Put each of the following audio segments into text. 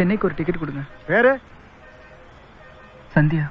சென்னைக்கு ஒரு டிக்கெட் கொடுங்க. பேரு? சந்தியா.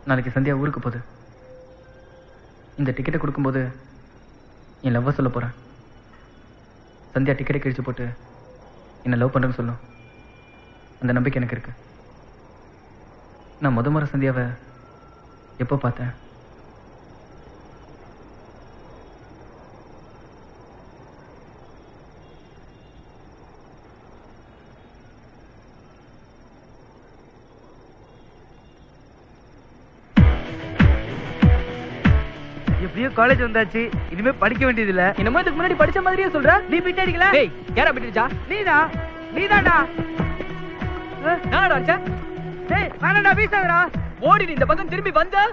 நாளைக்கு சந்தியா ஊருக்கு போகுது. இந்த டிக்கெட்டை கொடுக்கும்போது என் லவ்வை சொல்ல போறேன். சந்தியா டிக்கெட்டை கிழிச்சு போட்டு என்ன லவ் பண்றேன்னு சொல்லும். அந்த நம்பிக்கை எனக்கு இருக்கு. நான் முறை சந்தியாவை எப்போ பார்த்தேன்? எப்படியோ காலேஜ் வந்தாச்சு, இனிமே படிக்க வேண்டியது இல்ல. என்னமோ இதுக்கு முன்னாடி படிச்ச மாதிரியே சொல்ற. நீ பிட் அடிக்கல? டேய், யாரா பிட்டுச்சா? நீதான்டா. நானடா அடிச்சா? டேய், நானடா வீசாதடா. ஓடி இந்த பக்கம் திரும்பி வந்த.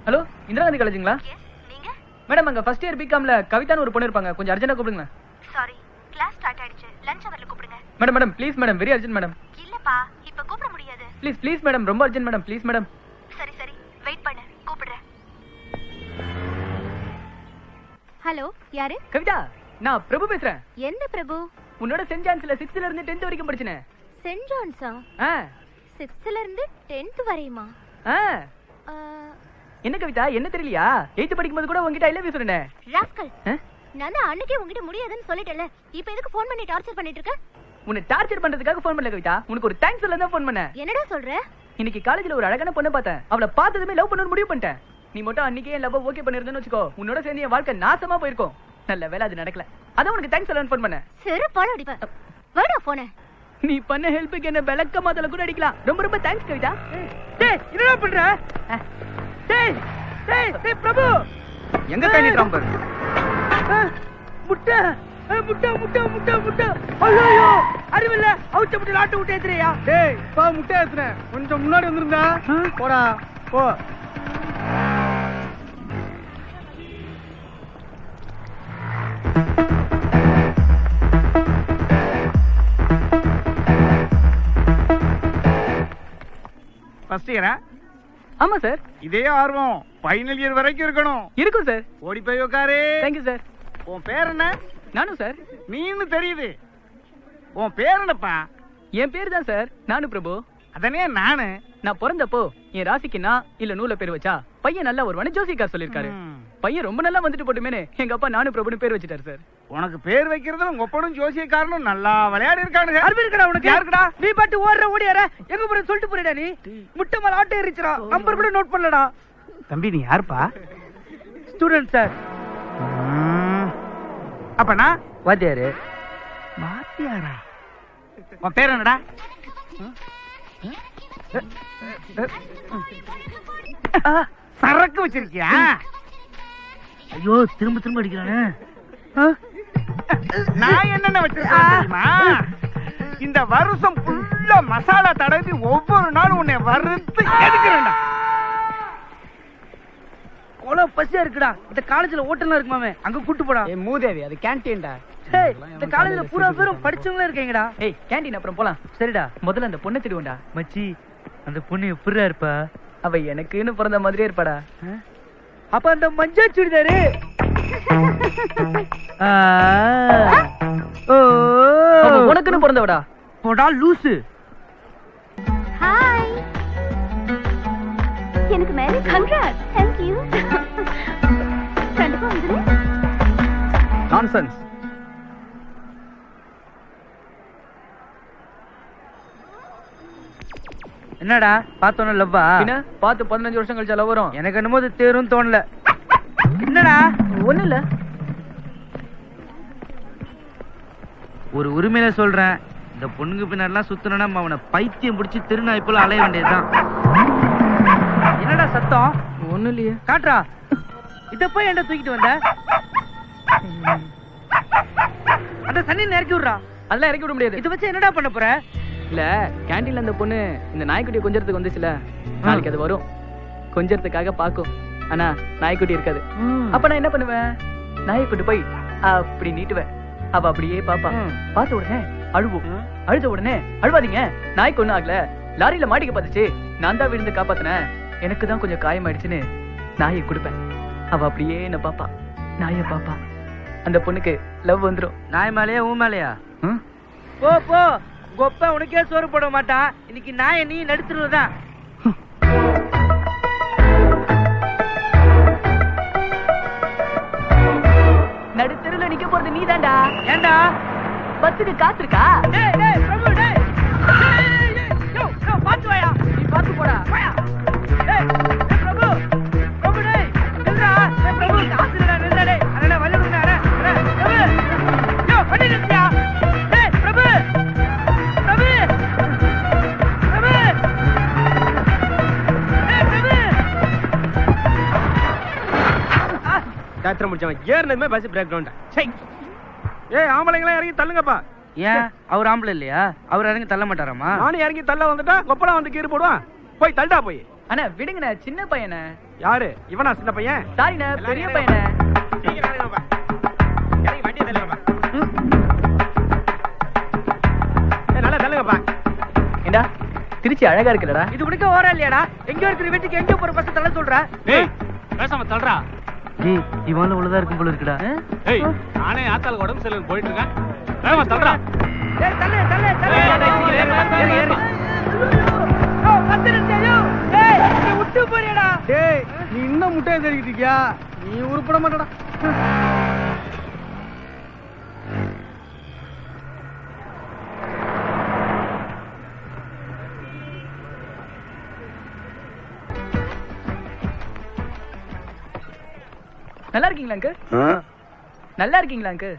ஹலோ, இந்திரா காந்தி காலேஜுங்களா? மேடம், அங்க ஃபர்ஸ்ட் இயர் பிகாம்ல கவிதான்னு ஒரு பொண்ணு இருப்பாங்க. கொஞ்சம் அர்ஜென்ட்டா கூப்பிடுங்க. சாரி, கிளாஸ் ஸ்டார்ட் ஆயிடுச்சு. லஞ்ச் அவர்ல கூப்பிடுங்க. Madam please madam, very urgent madam. இல்லப்பா, இப்ப ப்ளீஸ் ப்ளீஸ் மேடம், ரொம்ப அர்ஜென்ட் மேடம், ப்ளீஸ் மேடம். சரி சரி, வெயிட் பண்ணு, கூப்பிடுறேன். ஹலோ, யாரு? கவிதா, நான் பிரபு பேசுறேன். எந்த பிரபு? உன்னோட சென்ட் ஜான்ஸ்ல 6th ல இருந்து 10th வரைக்கும் படிச்சனே. சென்ட் ஜான்ஸா? 6th ல இருந்து 10th வரையுமா? என்ன கவிதா, என்ன தெரியலையா? 8th படிக்கும்போது கூட உன்கிட்ட ஐ லவ் யூ சொன்னேன். ராஸ்கல், நான் தான் அன்னைக்கே உன்கிட்ட முடியாதுன்னு சொல்லிட்டேன்ல. இப்போ எதுக்கு ஃபோன் பண்ணி டார்ச்சர் பண்ணிட்டு இருக்க? உன்னை டார்ச்சர் பண்றதுக்காக ஃபோன் பண்ணல கவிதா, உனக்கு ஒரு தேங்க்ஸ் சொல்ல தான் ஃபோன் பண்ணேன். என்னடா சொல்ற? இன்னைக்கு காலேஜ்ல ஒரு அழகான பொண்ணை பார்த்தேன். அவளை பார்த்ததுமே லவ் பண்ணணும்னு முடிவு பண்ணிட்டேன். நீ மட்டும் அன்னைக்கே என் லவ் ஓகே பண்ணிருந்தேன்னு வச்சுக்கோ, உன்னோட சேர்ந்து என் வாழ்க்கை நாசமா போயிருக்கும். நல்ல வேளை அது நடக்கல. அதான் உனக்கு தேங்க்ஸ் சொல்லணும்னு ஃபோன் பண்ணேன். செருப்பால அடிப்பேன். வேடா போனே. நீ பண்ண ஹெல்ப்புக்கு என்ன விளக்க மாதல கூட அடிக்கலாம். ரொம்ப ரொம்ப தேங்க்ஸ் கவிதா. டேய், என்னடா பண்ற? டேய் டேய் டேய் பிரபு, எங்க கண்டிட்டான் பாரு. முட்டை முட்டை முட்டை முட்டை முட்டை. ஐயோ, அறிவில்ல, அவுச்ச முட்டை லாட்டு விட்டு ஏத்துறியா? டேய், பா முட்டை ஏத்துறேன். கொஞ்சம் முன்னாடி வந்திருந்தா போடா போ. ஃபர்ஸ்ட் இயரா? ஆமா சார். இதே ஆர்வம் ஃபைனல் இயர் வரைக்கும் இருக்கணும். இருக்கும் சார். ஓடி போய் உட்காரு. Thank you sir. உன் பேர் என்ன? நானும் சார். நீன்னு தெரியுது. உன் பேர் என்னப்பா? என் பேர் தான் சார், நானு பிரபு. அதனே நானு. நான் பிறந்தப்போ என் ராசிக்கு நான் இல்ல நூல பேர் வச்சா பையன் நல்லா வருவானு ஜோசிக்கார் சொல்லிருக்காரு. பையன் ரொம்ப நல்லா வந்துட்டு போட்டுமேனே எங்க அப்பா நானு பிரபுன்னு பேர் வச்சிட்டாரு சார். உனக்கு பேர் வைக்கிறதுல உங்க ஒப்பனும் ஜோசியக்காரனும் நல்லா விளையாடி இருக்கானுங்க. அறிவு இருக்கடா உனக்கு? யாருக்குடா? நீ பாட்டு ஓடியார எங்க போற சொல்லிட்டு போறடா நீ. முட்டை மேல ஆட்டோ ஏறிச்சுடா. நம்பர் கூட நோட் பண்ணலடா. தம்பி நீ யாருப்பா? Student sir. அப்பனா வாத்தியாரு. வாத்தியாரா? உன் பேர் என்னடா? சரக்கு வச்சிருக்கியா? ஐயோ, திரும்ப திரும்ப அடிக்கிறானே. நான் என்னென்ன வச்சிருக்கேன் தெரியுமா? இந்த வருஷம் ஃபுல்லா மசாலா தடவி ஒவ்வொரு நாளும் உன்னை வறுத்து எடுக்கிறேன்டா. அவ்வளவு பசியா இருக்குடா. இந்த காலேஜ்ல ஹோட்டல்லாம் இருக்குமாமே, அங்க கூட்டு போடா. ஏய் மூதேவி, அது கேண்டீன்டா. டேய், இந்த காலேஜ்ல பூரா பேரும் படிச்சவங்களே இருக்கீங்கடா. ஏய் கேண்டீன் அப்புறம் போலாம். சரிடா. முதல்ல அந்த பொண்ணை தேடுவோம்டா. மச்சி, அந்த பொண்ணு எப்படிடா இருப்பா? அவ எனக்குன்னு பிறந்த மாதிரியே இருப்பாடா. அப்ப அந்த மஞ்சள் சுடிதாரு. உனக்குன்னு பிறந்தவடா. போடா லூசு. ஹாய், எனக்கு மேரேஜ். கங்க்ராட்ஸ். Thank you. கண்டிப்பா வந்துரு. நான்சென்ஸ். என்னடா பார்த்தோன்னு லவ்வா? என்ன பார்த்து 15 வருஷம் கழிச்சா லவ் வரும்? எனக்கு என்னமோ அது தேரும் தோணல. என்னடா? ஒண்ணு இல்ல. ஒரு உரிமையில சொல்றேன், இந்த பொண்ணுங்க பின்னாடிலாம் சுத்தணும்னா அவனை பைத்தியம் பிடிச்சி திருநாய் போல அலைய வேண்டியதுதான். என்னடா சத்தம்? ஒண்ணு இல்லையே. காட்டுறா. இத போய் என்ன தூக்கிட்டு வந்த? அந்த தண்ணி இறக்கி விடுறா. அதெல்லாம் இறக்கி விட முடியாது. இத வச்சு என்னடா பண்ண போற? இல்ல கேண்டீன்ல அந்த பொண்ணு இந்த நாய்க்குட்டியை கொஞ்சறதுக்கு வந்துச்சுல, நாளைக்கு அது வரும். கொஞ்சறதுக்காக பாக்கும், ஆனா நாய்க்குட்டி இருக்காது. அப்ப நான் என்ன பண்ணுவேன்? நாய்க்குட்டி போய் அப்படி நீட்டுவேன். அவ அப்படியே பாப்பா. பார்த்த உடனே அழுவும். அழுத உடனே அழுவாதீங்க, நாய்க்கு ஒண்ணும் ஆகல, லாரியில மாட்டிக்க பார்த்துச்சு, நான் தான் விழுந்து காப்பாத்தினேன், எனக்கு தான் கொஞ்சம் காயமாயிடுச்சுன்னு நாயை கொடுப்பேன். அவ அப்படியே என்ன பாப்பா, நாயை பாப்பா. அந்த பொண்ணுக்கு லவ் வந்துரும். நாய் மேலையா ஊ மேலையா? போ போ, கொப்ப உனக்கே சோறு போட மாட்டான். இன்னைக்கு நாயை நீ நடுத்துறதுதான். நடுத்தெருல நிக்க போறது நீ தான்டா. ஏண்டா? பஸ்ஸுக்கு காசு இருக்கா? டேய் டேய் பிரபு டேய். யோ யோ பாத்து வாயா. நீ பாத்து போடா. வாயா. டேய் பிரபு. பிரபு டேய். நில்றா. டேய் பிரபு காசு இல்லடா, நில்றா டேய். அண்ணா வலி விடுடா. அண்ணா பிரபு. யோ வண்டி நிறுத்தியா. டேய் பிரபு. பிரபு. பிரபு. டேய் பிரபு. காத்திர முடிச்சவன் ஏறினதுமே பஸ் பிரேக் டவுன். ஏய் ஆம்பளைங்களா இறங்கி தள்ளுங்கப்பா. ஏன் அவர் ஆம்பளை இல்லையா? அவர் இறங்கி தள்ள மாட்டாராமா? நானும் இறங்கி தள்ள வந்துட்டா கொப்பளம் வந்து கீறு போடுவான். போய் தள்ளுடா போய். அண்ணா விடுங்கண்ணே, சின்ன பையனே. யாரு இவனா? சின்ன பையன். சாரிண்ணே, பெரிய பையனே. இறங்கி வண்டியை தள்ளுங்கப்பா. நல்லா தள்ளுங்கப்பா. ஏண்டா திருச்சி அழகா இருக்குல்லடா. இது உனக்கு ஓரம் இல்லையாடா? எங்க இருக்கிற வீட்டுக்கு எங்க போற பஸ் தள்ள சொல்ற? டேய் பேசாம தள்ளுடா. டேய் இவன்ல உள்ளதா இருக்கும் போல இருக்குடா. ஏய் நானே ஆத்தாளுக்கு உடம்பு சரியில்லைன்னு போயிட்டு இருக்கேன். வேகமா தள்ளுடா. டேய் தள்ளு தள்ளு தள்ளு. ஏறு, ஏறு. ஓ வந்துருச்சேயோ. டேய் நீ விட்டு போறியடா. டேய் நீ இன்னும் முட்டையை தெரிக்கிட்டு இருக்கியா? நீ உருப்பட மாட்டடா. நல்லா இருக்கீங்களா அங்கு? நல்லா இருக்கீங்களா அங்கு?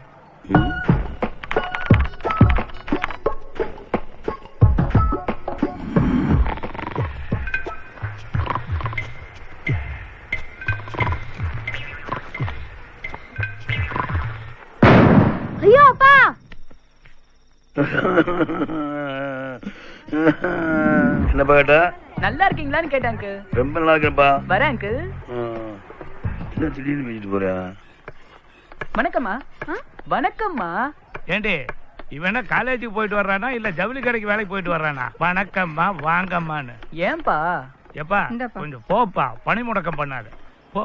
ஐயோ அப்பா, என்னப்பா கேட்டா? நல்லா இருக்கீங்களான்னு கேட்டேன் அங்கு. ரொம்ப நல்லா இருக்கேன்ப்பா. வரேன் அங்கு. என்ன திடீர்னு பேசிட்டு போறியா? வணக்கம்மா. வணக்கம்மா. ஏண்டி இவன் காலேஜுக்கு போயிட்டு வர்றானா இல்ல ஜவுளி கடைக்கு வேலைக்கு போயிட்டு வர்றானா? வணக்கம்மா வாங்கம்மான்னு. ஏன்பா? எப்பா கொஞ்சம் போப்பா, பணி முடக்கம் பண்ணாது போ.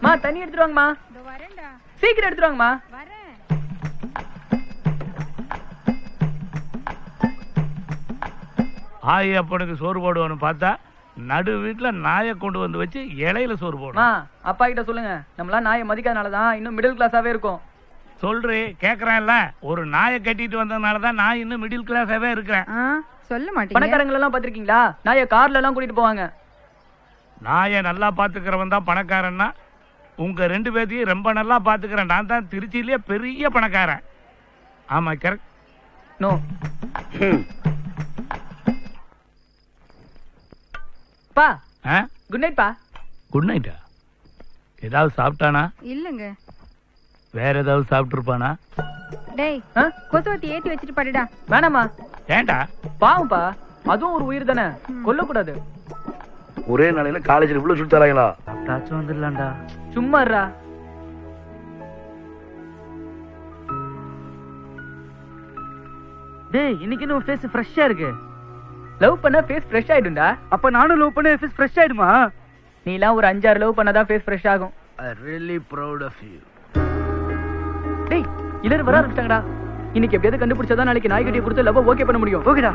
மா தண்ணி எடுத்துட்டு வாங்கம்மா. சீக்கிரம் எடுத்துட்டு வாங்கம்மா. ஆயி அப்பனுக்கு சோறு போடுவான்னு பார்த்தா நடு வீட்டுல நாயை கொண்டு வந்து வச்சு இலையில சோறு மா போடும். அப்பா கிட்ட சொல்லுங்க, நம்மளாம் நாயை மதிக்காதனாலதான் இன்னும் மிடில் கிளாஸாவே இருக்கும். சொல்றே கேக்குறான்ல, ஒரு நாயை கட்டிட்டு வந்ததுனாலதான் நான் இன்னும் மிடில் கிளாஸாவே இருக்கிறேன். சொல்ல மாட்டீங்க. பணக்காரங்க எல்லாம் பாத்திருக்கீங்களா? நாயை கார்ல எல்லாம் கூட்டிட்டு போவாங்க. நாயை நல்லா பாத்துக்கிறவன் தான் பணக்காரன்னா, உங்க 2 பேர்த்தையும் ரொம்ப நல்லா பாத்துக்கிறேன் நான் தான் திருச்சியிலேயே பெரிய பணக்காரன். ஆமா கரெக்ட். நோ. பா குட் நைட் பா. குட் நைட்டா? ஏதாவது சாப்பிட்டானா? இல்லங்க. வேற ஏதாவது சாப்பிட்டு இருப்பானா? டேய் கொசுவத்தி ஏத்தி வச்சுட்டு படுடா. வேணாமா. ஏண்டா? பாவம்பா, அதுவும் ஒரு உயிர் தானே, கொல்லக்கூடாது. ஒரே நாளையில காலேஜ்ல இவ்வளவு சுட்டு தராங்களா? தாச்சும் வந்துடலாம்டா. சும்மா இருடா. டேய் இன்னைக்கு உன் ஃபேஸ் ஃப்ரெஷ்ஷா இருக்கு. லவ் பண்ணா ஃபேஸ் ஃப்ரெஷ் ஆயிடும்டா. அப்ப நானும் லவ் பண்ண ஃபேஸ் ஃப்ரெஷ் ஆயிடுமா? நீ எல்லாம் ஒரு 5-6 லவ் பண்ணாதான் ஃபேஸ் ஃப்ரெஷ் ஆகும். I really proud of you. டேய் எல்லாரும் வர ஆரம்பிச்சிட்டாங்கடா. இன்னைக்கு எப்படியாவது கண்டுபிடிச்சாதான் நாளைக்கு நாய்க்குட்டியை கொடுத்து லவ் ஓகே பண்ண முடியும். ஓகேடா.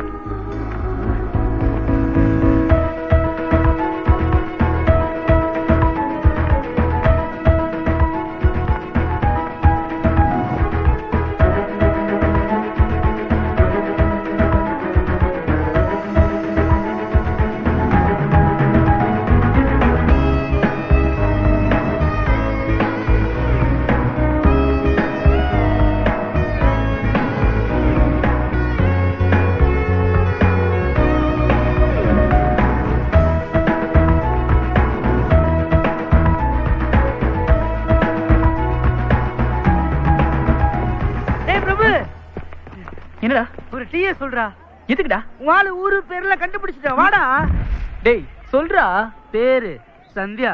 என்னடா ஒரு டீயே சொல்றா. எதுக்குடா? உன் ஊரு பேர்ல கண்டுபிடிச்சிட்ட வாடா. டேய் சொல்றா. பேரு சந்தியா.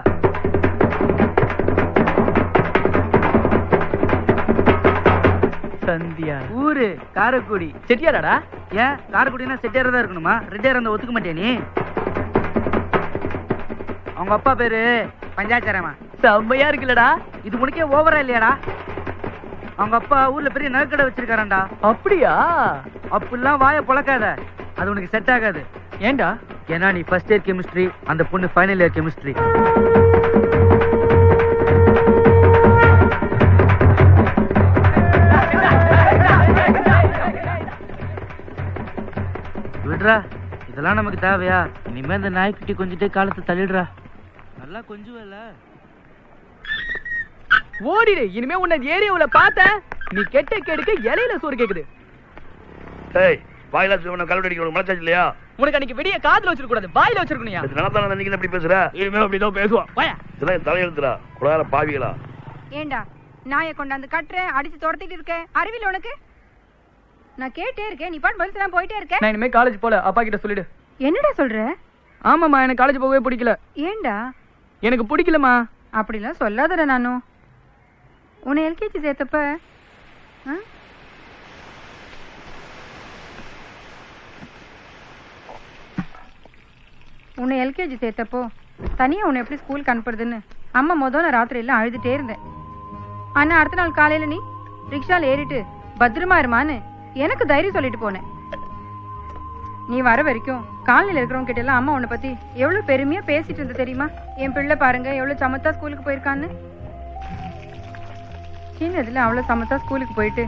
சந்தியா. ஊரு காரைக்குடி. செட்டியாராடா? ஏன் காரைக்குடினா செட்டியாரா தான் இருக்கணுமா? ரெட்டியாரா இருந்தா ஒத்துக்க மாட்டியா நீ? அவங்க அப்பா பேரு பஞ்சாச்சாரமா. செம்மையா இருக்குல்லடா. இது உனக்கே ஓவரா இல்லையாடா? அவங்க அப்பா ஊர்ல பெரிய நகைக்கடை வச்சிருக்காராண்டா. அப்படியா? அப்படிலாம் வாயை பொழக்காத, அது உனக்கு செட் ஆகாது. ஏண்டா? ஏன்னா நீ ஃபர்ஸ்ட் இயர் கெமிஸ்ட்ரி, அந்த பொண்ணு ஃபைனல் இயர் கெமிஸ்ட்ரி. விடுறா, இதெல்லாம் நமக்கு தேவையா? இனிமே இந்த நாய்க்குட்டி கொஞ்சிட்டே காலத்தை தள்ளிடுறா. நல்லா கொஞ்சுவல. ஓடிடு. இனிமே உன்னை ஏரியாவுல பார்த்த நீ கெட்ட கேடுக்கு இலையில சோறு கேக்குது. டேய் வாயில சும்மா கல்வடி அடிக்க மனசாச்சு இல்லையா? உனக்கு அன்னைக்கு விடிய காதுல வச்சிருக்க கூடாது, வாயில வச்சிருக்கணும்யா. இது நடந்தானே நீங்க எப்படி பேசுற? இனிமேல் அப்படிதான் பேசுவான். வாயா. இதெல்லாம் தலையெழுத்துடா. குடார பாவிகளா. ஏண்டா நாயை கொண்டாந்து கட்டுறேன், அடிச்சு துரத்திட்டு இருக்கேன். அறிவியல் உனக்கு? நான் கேட்டே இருக்கேன், நீ பாட்டு பதில் போயிட்டே இருக்க. நான் இனிமே காலேஜ் போல அப்பா கிட்ட சொல்லிடு. என்னடா சொல்ற? ஆமாம்மா, எனக்கு காலேஜ் போகவே பிடிக்கல. ஏண்டா? எனக்கு பிடிக்கலம்மா. அப்படிலாம் சொல்லாதடா. நானும் உன்னை எல்கேஜி சேர்த்தப்ப ஆ? உன்னை எல்கேஜி சேர்த்தப்போ தனியா உன்னை எப்படி ஸ்கூலுக்கு அனுப்புறதுன்னு அம்மா நான் ராத்திரியில அழுதுட்டே இருந்தேன். ஆனா அடுத்த நாள் காலையில நீ ரிக்ஷால ஏறிட்டு பத்திரமா இருமான்னு எனக்கு தைரியம் சொல்லிட்டு போனேன். நீ வர வரைக்கும் காலையில இருக்கிறவங்க கிட்ட எல்லாம் அம்மா உன்னை பத்தி எவ்வளவு பெருமையா பேசிட்டு இருந்த தெரியுமா? என் பிள்ளை பாருங்க எவ்வளவு சமத்தா ஸ்கூலுக்கு போயிருக்கான்னு. சின்னதுல அவ்வளவு சமத்தா ஸ்கூலுக்கு போயிட்டு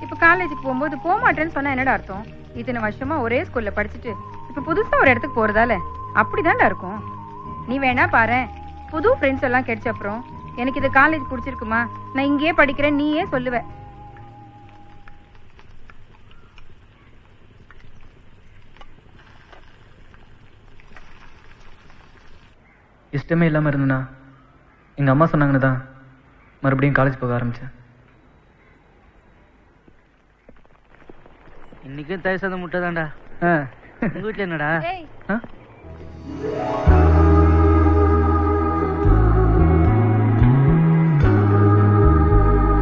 இப்ப காலேஜுக்கு போகும்போது போக மாட்டேன்னு சொன்னா என்னடா அர்த்தம்? இத்தனை வருஷமா ஒரே ஸ்கூல்ல படிச்சுட்டு இப்ப புதுசா ஒரு இடத்துக்கு போறதால அப்படிதான்டா இருக்கும். நீ வேணா பாரு, புது ஃப்ரெண்ட்ஸ் எல்லாம் கிடைச்ச அப்புறம் எனக்கு இது காலேஜ் பிடிச்சிருக்குமா, நான் இங்கேயே படிக்கிறேன் நீயே சொல்லுவ. இஷ்டமே இல்லாமல் இருந்தேன்னா எங்கள் அம்மா சொன்னாங்கன்னு தான் மறுபடியும் காலேஜ் போக ஆரம்பித்தேன். இன்னைக்கும் தயிர் சாதம் முட்டை தான்டா. உங்க வீட்டுல என்னடா?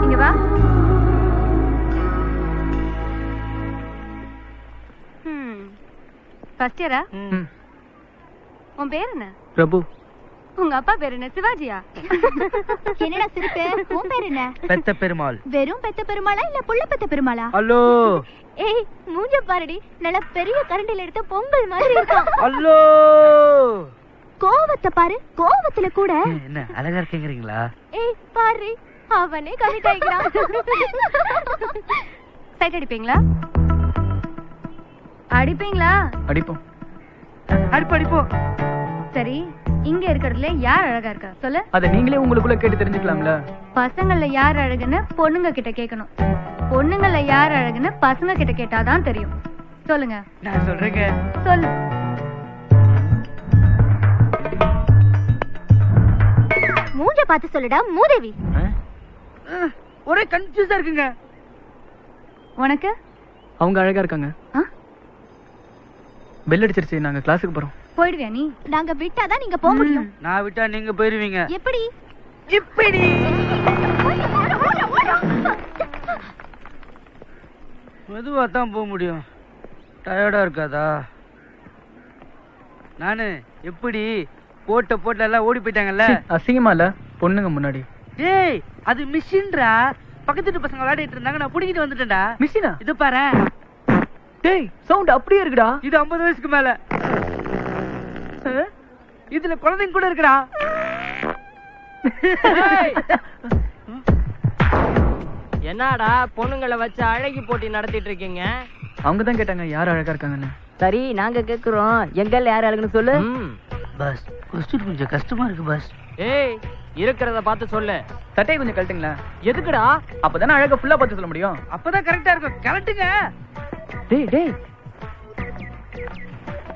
இங்க வா. ஃபர்ஸ்ட் இயரா? உன் பேர் என்ன? பிரபு. உங்க அப்பா பேர் என்ன? சிவாஜியா? என்னடா சிரிப்பு? உன் பேர் என்ன? பெத்த பெருமாள். வெறும் பெத்த பெருமாளா இல்ல புள்ள பெத்த பெருமாளா? ஹலோ. ஏய் மூஞ்ச பாருடி, நல்ல பெரிய கரண்டில எடுத்த பொங்கல் மாதிரி இருக்கும். ஹலோ. கோவத்தை பாரு, கோவத்துல கூட என்ன அழகா இருக்கீங்களா? ஏய் பாரு, அவனே கமிட் ஆயிக்கிறான். சைட் அடிப்பீங்களா? அடிப்பீங்களா? அடிப்போம். அடிப்போம். சரி, இங்க இருக்கிறதுல யார் அழகா இருக்கா சொல்லு. அதை நீங்களே உங்களுக்குள்ள கேட்டு தெரிஞ்சுக்கலாம்ல. பசங்கள்ல யார் அழகுன்னு பொண்ணுங்க கிட்ட கேட்கணும். பொண்ணுங்கள்ல யார் அழகுன்னு பசங்க கிட்ட கேட்டாதான் தெரியும். சொல்லுங்க. நான் சொல்றேங்க. சொல்லு. மூஞ்ச பார்த்து சொல்லுடா மூதேவி. ஒரே கன்ஃபியூஸா இருக்குங்க. உனக்கு? அவங்க அழகா இருக்காங்க. பெல் அடிச்சிருச்சு, நாங்க கிளாஸுக்கு போறோம். போயிடுவியா நீ? நாங்க விட்டாதான் நீங்க போக முடியும். நான் விட்டா நீங்க போயிருவீங்க. எப்படி? இப்படி. மெதுவா தான் போக முடியும். டயர்டா இருக்காதா? நானு எப்படி போட்ட எல்லாம் ஓடி போயிட்டாங்கல்ல. அசிங்கமா இல்ல பொண்ணுங்க முன்னாடி? ஏய் அது மிஷின்ரா. பக்கத்து வீட்டு பசங்க விளையாடிட்டு இருந்தாங்க, நான் புடிக்கிட்டு வந்துட்டேன்டா. மிஷினா? இது பாரு. டேய் சவுண்ட் அப்படியே இருக்குடா. இது 50 வயசுக்கு மேல. இதுல குழந்தைங்க கூட இருக்குடா. என்னடா பொண்ணுங்களை வச்சு அழகி போட்டி நடத்திட்டு இருக்கீங்க? அவங்க தான் கேட்டாங்க யார் அழகா இருக்காங்கன்னு. சரி நாங்க கேக்குறோம், எங்கல்ல யார் அழகுன்னு சொல்லு. பஸ் கொஸ்டின் கொஞ்சம் கஷ்டமா இருக்கு பஸ். ஏய் இருக்கிறத பார்த்து சொல்லு. சட்டையை கொஞ்சம் கழட்டுங்களா. எதுக்குடா? அப்பதானே அழகா ஃபுல்லா பார்த்து சொல்ல முடியும். அப்பதான் கரெக்டா இருக்கும். கரெக்டுங்க. டேய் டேய்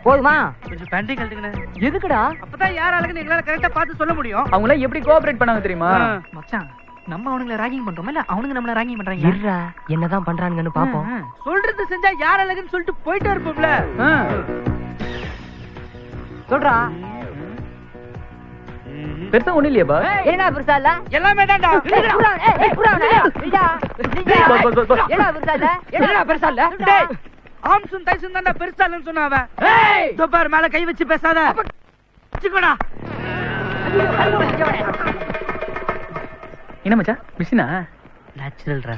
போதுமா? கொஞ்சம் பேண்டையும் கழட்டுங்க. எதுக்குடா? அப்பதான் யார் அழகுன்னு எங்களால கரெக்டா பார்த்து சொல்ல முடியும். அவங்கள எப்படி கோஆபரேட் பண்ணாங்க தெரியுமா? மச்சான் நம்ம அவனுங்களை ராகிங் பண்றோமா இல்ல அவனுங்க நம்மள ராகிங் பண்றாங்க? இருடா என்னதான் பண்றானுங்கன்னு பாப்போம். சொல்றது செஞ்சா யார் அழகுன்னு சொல்லிட்டு போயிட்டே இருப்போம்ல. சொல்றா. பெருசா ஒண்ணு இல்லையா பா? என்ன பெருசா இல்ல? எல்லாமே தான்டா. என்ன பெருசா இல்ல? டேய் ஆம்சும் தைசும் தான்டா பெருசா இல்லன்னு சொன்னா அவன். இதோ பாரு மேல கை வச்சு பேசாத. வச்சுக்கோடா. என்ன மச்சான் மிஷினா? நேச்சுரல்ரா.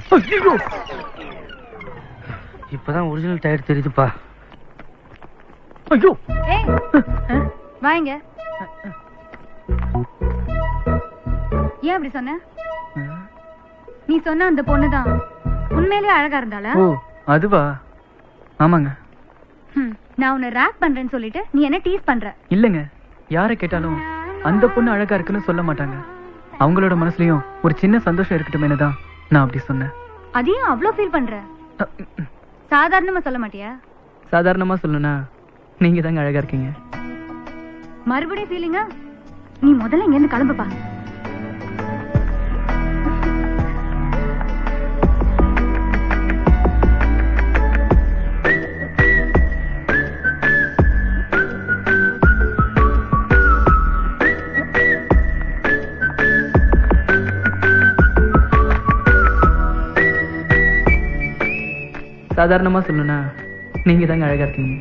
இப்பதான் ஒரிஜினல் டயர் தெரியுதுப்பா. ஐயோ ஏய் வாங்க. ஏன் அப்படி சொன்ன? நீ சொன்ன அந்த பொண்ணுதான் உண்மையிலேயே அழகா இருந்தாளா? ஓ அதுவா? ஆமாங்க. நான் உன்னை ராக் பண்றேன்னு சொல்லிட்டு நீ என்ன டீஸ் பண்ற? இல்லங்க, யாரை கேட்டாலும் அந்த பொண்ணு அழகா இருக்குன்னு சொல்ல மாட்டாங்க. அவங்களோட மனசுலயும் ஒரு சின்ன சந்தோஷம் இருக்கட்டுமே தான் நான் அப்படி சொன்னேன். அதையும் அவ்வளவு ஃபீல் பண்ற? சாதாரணமா சொல்ல மாட்டியா? சாதாரணமா சொல்லணும்னா நீங்க தாங்க அழகா இருக்கீங்க. மறுபடியும் ஃபீலிங்கா? நீ முதல்ல இங்க இருந்து கிளம்புப்பா. சாதாரணமா சொல்லணும்னா நீங்க தாங்க அழகா இருக்கீங்க.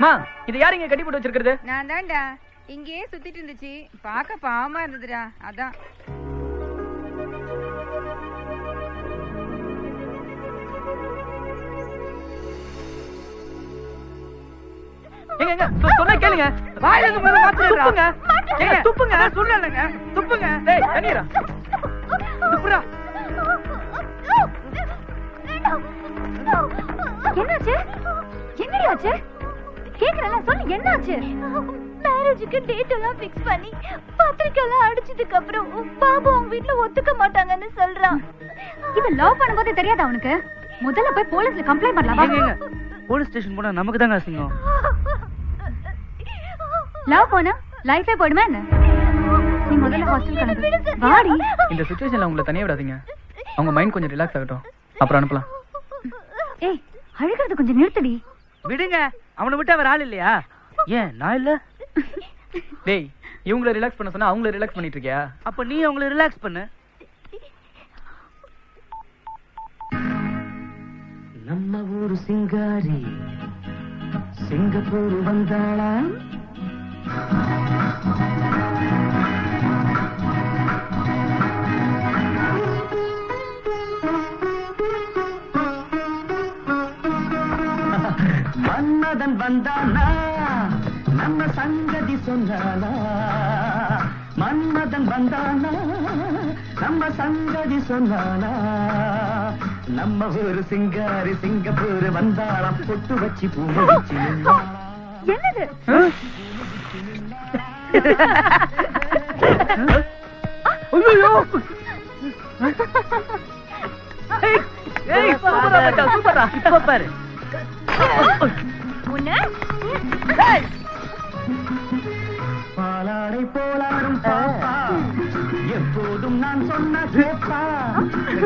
மா, இது யார் இங்க கட்டி போட்டு வச்சிருக்கிறது? நான் தான்டா. இங்கேயே சுத்திட்டு இருந்துச்சு, பார்க்க பாவமா இருந்ததுடா, அதான். எங்க சொன்னா கேளுங்க. வாயில இருந்து முதல்ல மாத்திரடா. துப்புங்க. ஏங்க துப்புங்க. சொல்லலங்க. துப்புங்க. டேய் தண்ணீரா. துப்புடா. என்னாச்சு? என்னையாச்சு? கேக்குறல சொல்லு, என்னாச்சு? மேரேஜுக்கு டேட் எல்லாம் ஃபிக்ஸ் பண்ணி பத்திரிக்கை எல்லாம் அடிச்சதுக்கு அப்புறம் பாபு அவங்க வீட்ல ஒத்துக்க மாட்டாங்கன்னு சொல்றான். இவன் லவ் பண்ணும்போது தெரியாதா அவனுக்கு? முதல்ல போய் போலீஸ்ல கம்ப்ளைண்ட் பண்ணலாம். போலீஸ் ஸ்டேஷன் போனா நமக்கு தாங்க அசிங்கம். லவ் போனா லைஃபே போயிடுமா என்ன? நீ முதல்ல ஹாஸ்டல் கணக்கு வாடி. இந்த சிச்சுவேஷன்ல உங்களை தனியா விடாதீங்க. அவங்க மைண்ட் கொஞ்சம் ரிலாக்ஸ் ஆகட்டும், அப்புறம் அனுப்பலாம். ஏய், அழுகிறது கொஞ்சம் நிறுத்தடி. விடுங்க, அவனை விட்டு அவர் ஆள் இல்லையா? ஏன் நான் இல்ல? டேய், இவங்களை ரிலாக்ஸ் பண்ண சொன்னா அவங்கள ரிலாக்ஸ் பண்ணிட்டு இருக்கியா? அப்ப நீ அவங்கள ரிலாக்ஸ் பண்ணு. நம்ம ஊரு சிங்காரி சிங்கப்பூர் வந்தாளா? மன்மதன் வந்தானா? நம்ம சங்கதி சொன்னானா? மன்மதன் வந்தானா? நம்ம சங்கதி சொன்னானா? நம்ம ஊரு சிங்காரி சிங்கப்பூர் வந்தாளாம், பொட்டு வச்சு பூ முடிச்சு. என்னது? ஐயோ! ஏய், சூப்பரா பட்டா, சூப்பரா. இப்ப பாரு. உன்ன பாலாடை போலாடும் பாப்பா, எப்போதும் நான் சொன்ன கேப்பா.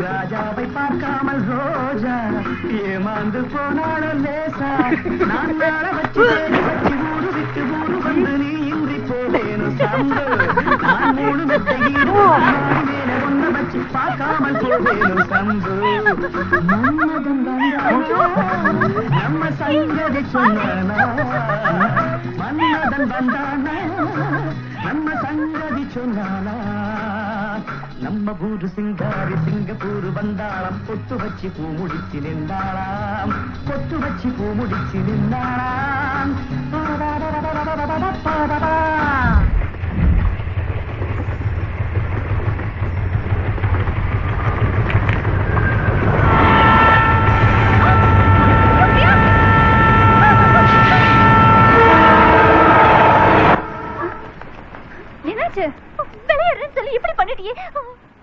ராஜாவை பார்க்காமல் ரோஜா ஏமாந்து போனாலும் லேசா. நான் நாள வச்சு வச்சு ஊரு விட்டு ஊரு வந்து நீ இன்றி போவேனும் சம்பு. நான் மூணு மேல ஒண்ணு வச்சு பார்க்காமல் போவேனும் சம்பு. மன்மதன் வந்தானா? நம்ம சங்கதி சொன்னானா? மன்மதன் வந்தானா? நம்ம சங்கதி சொன்னானா? நம்ம ஊரு சிங்காரி சிங்கப்பூர் வந்தாளாம், பொட்டு வச்சு பூ முடிச்சு நின்றாளாம், பொட்டு வச்சு பூ முடிச்சு நின்றாளாம். என்னாச்சு? விளையாடுறேன்னு சொல்லி இப்படி பண்ணிட்டியே.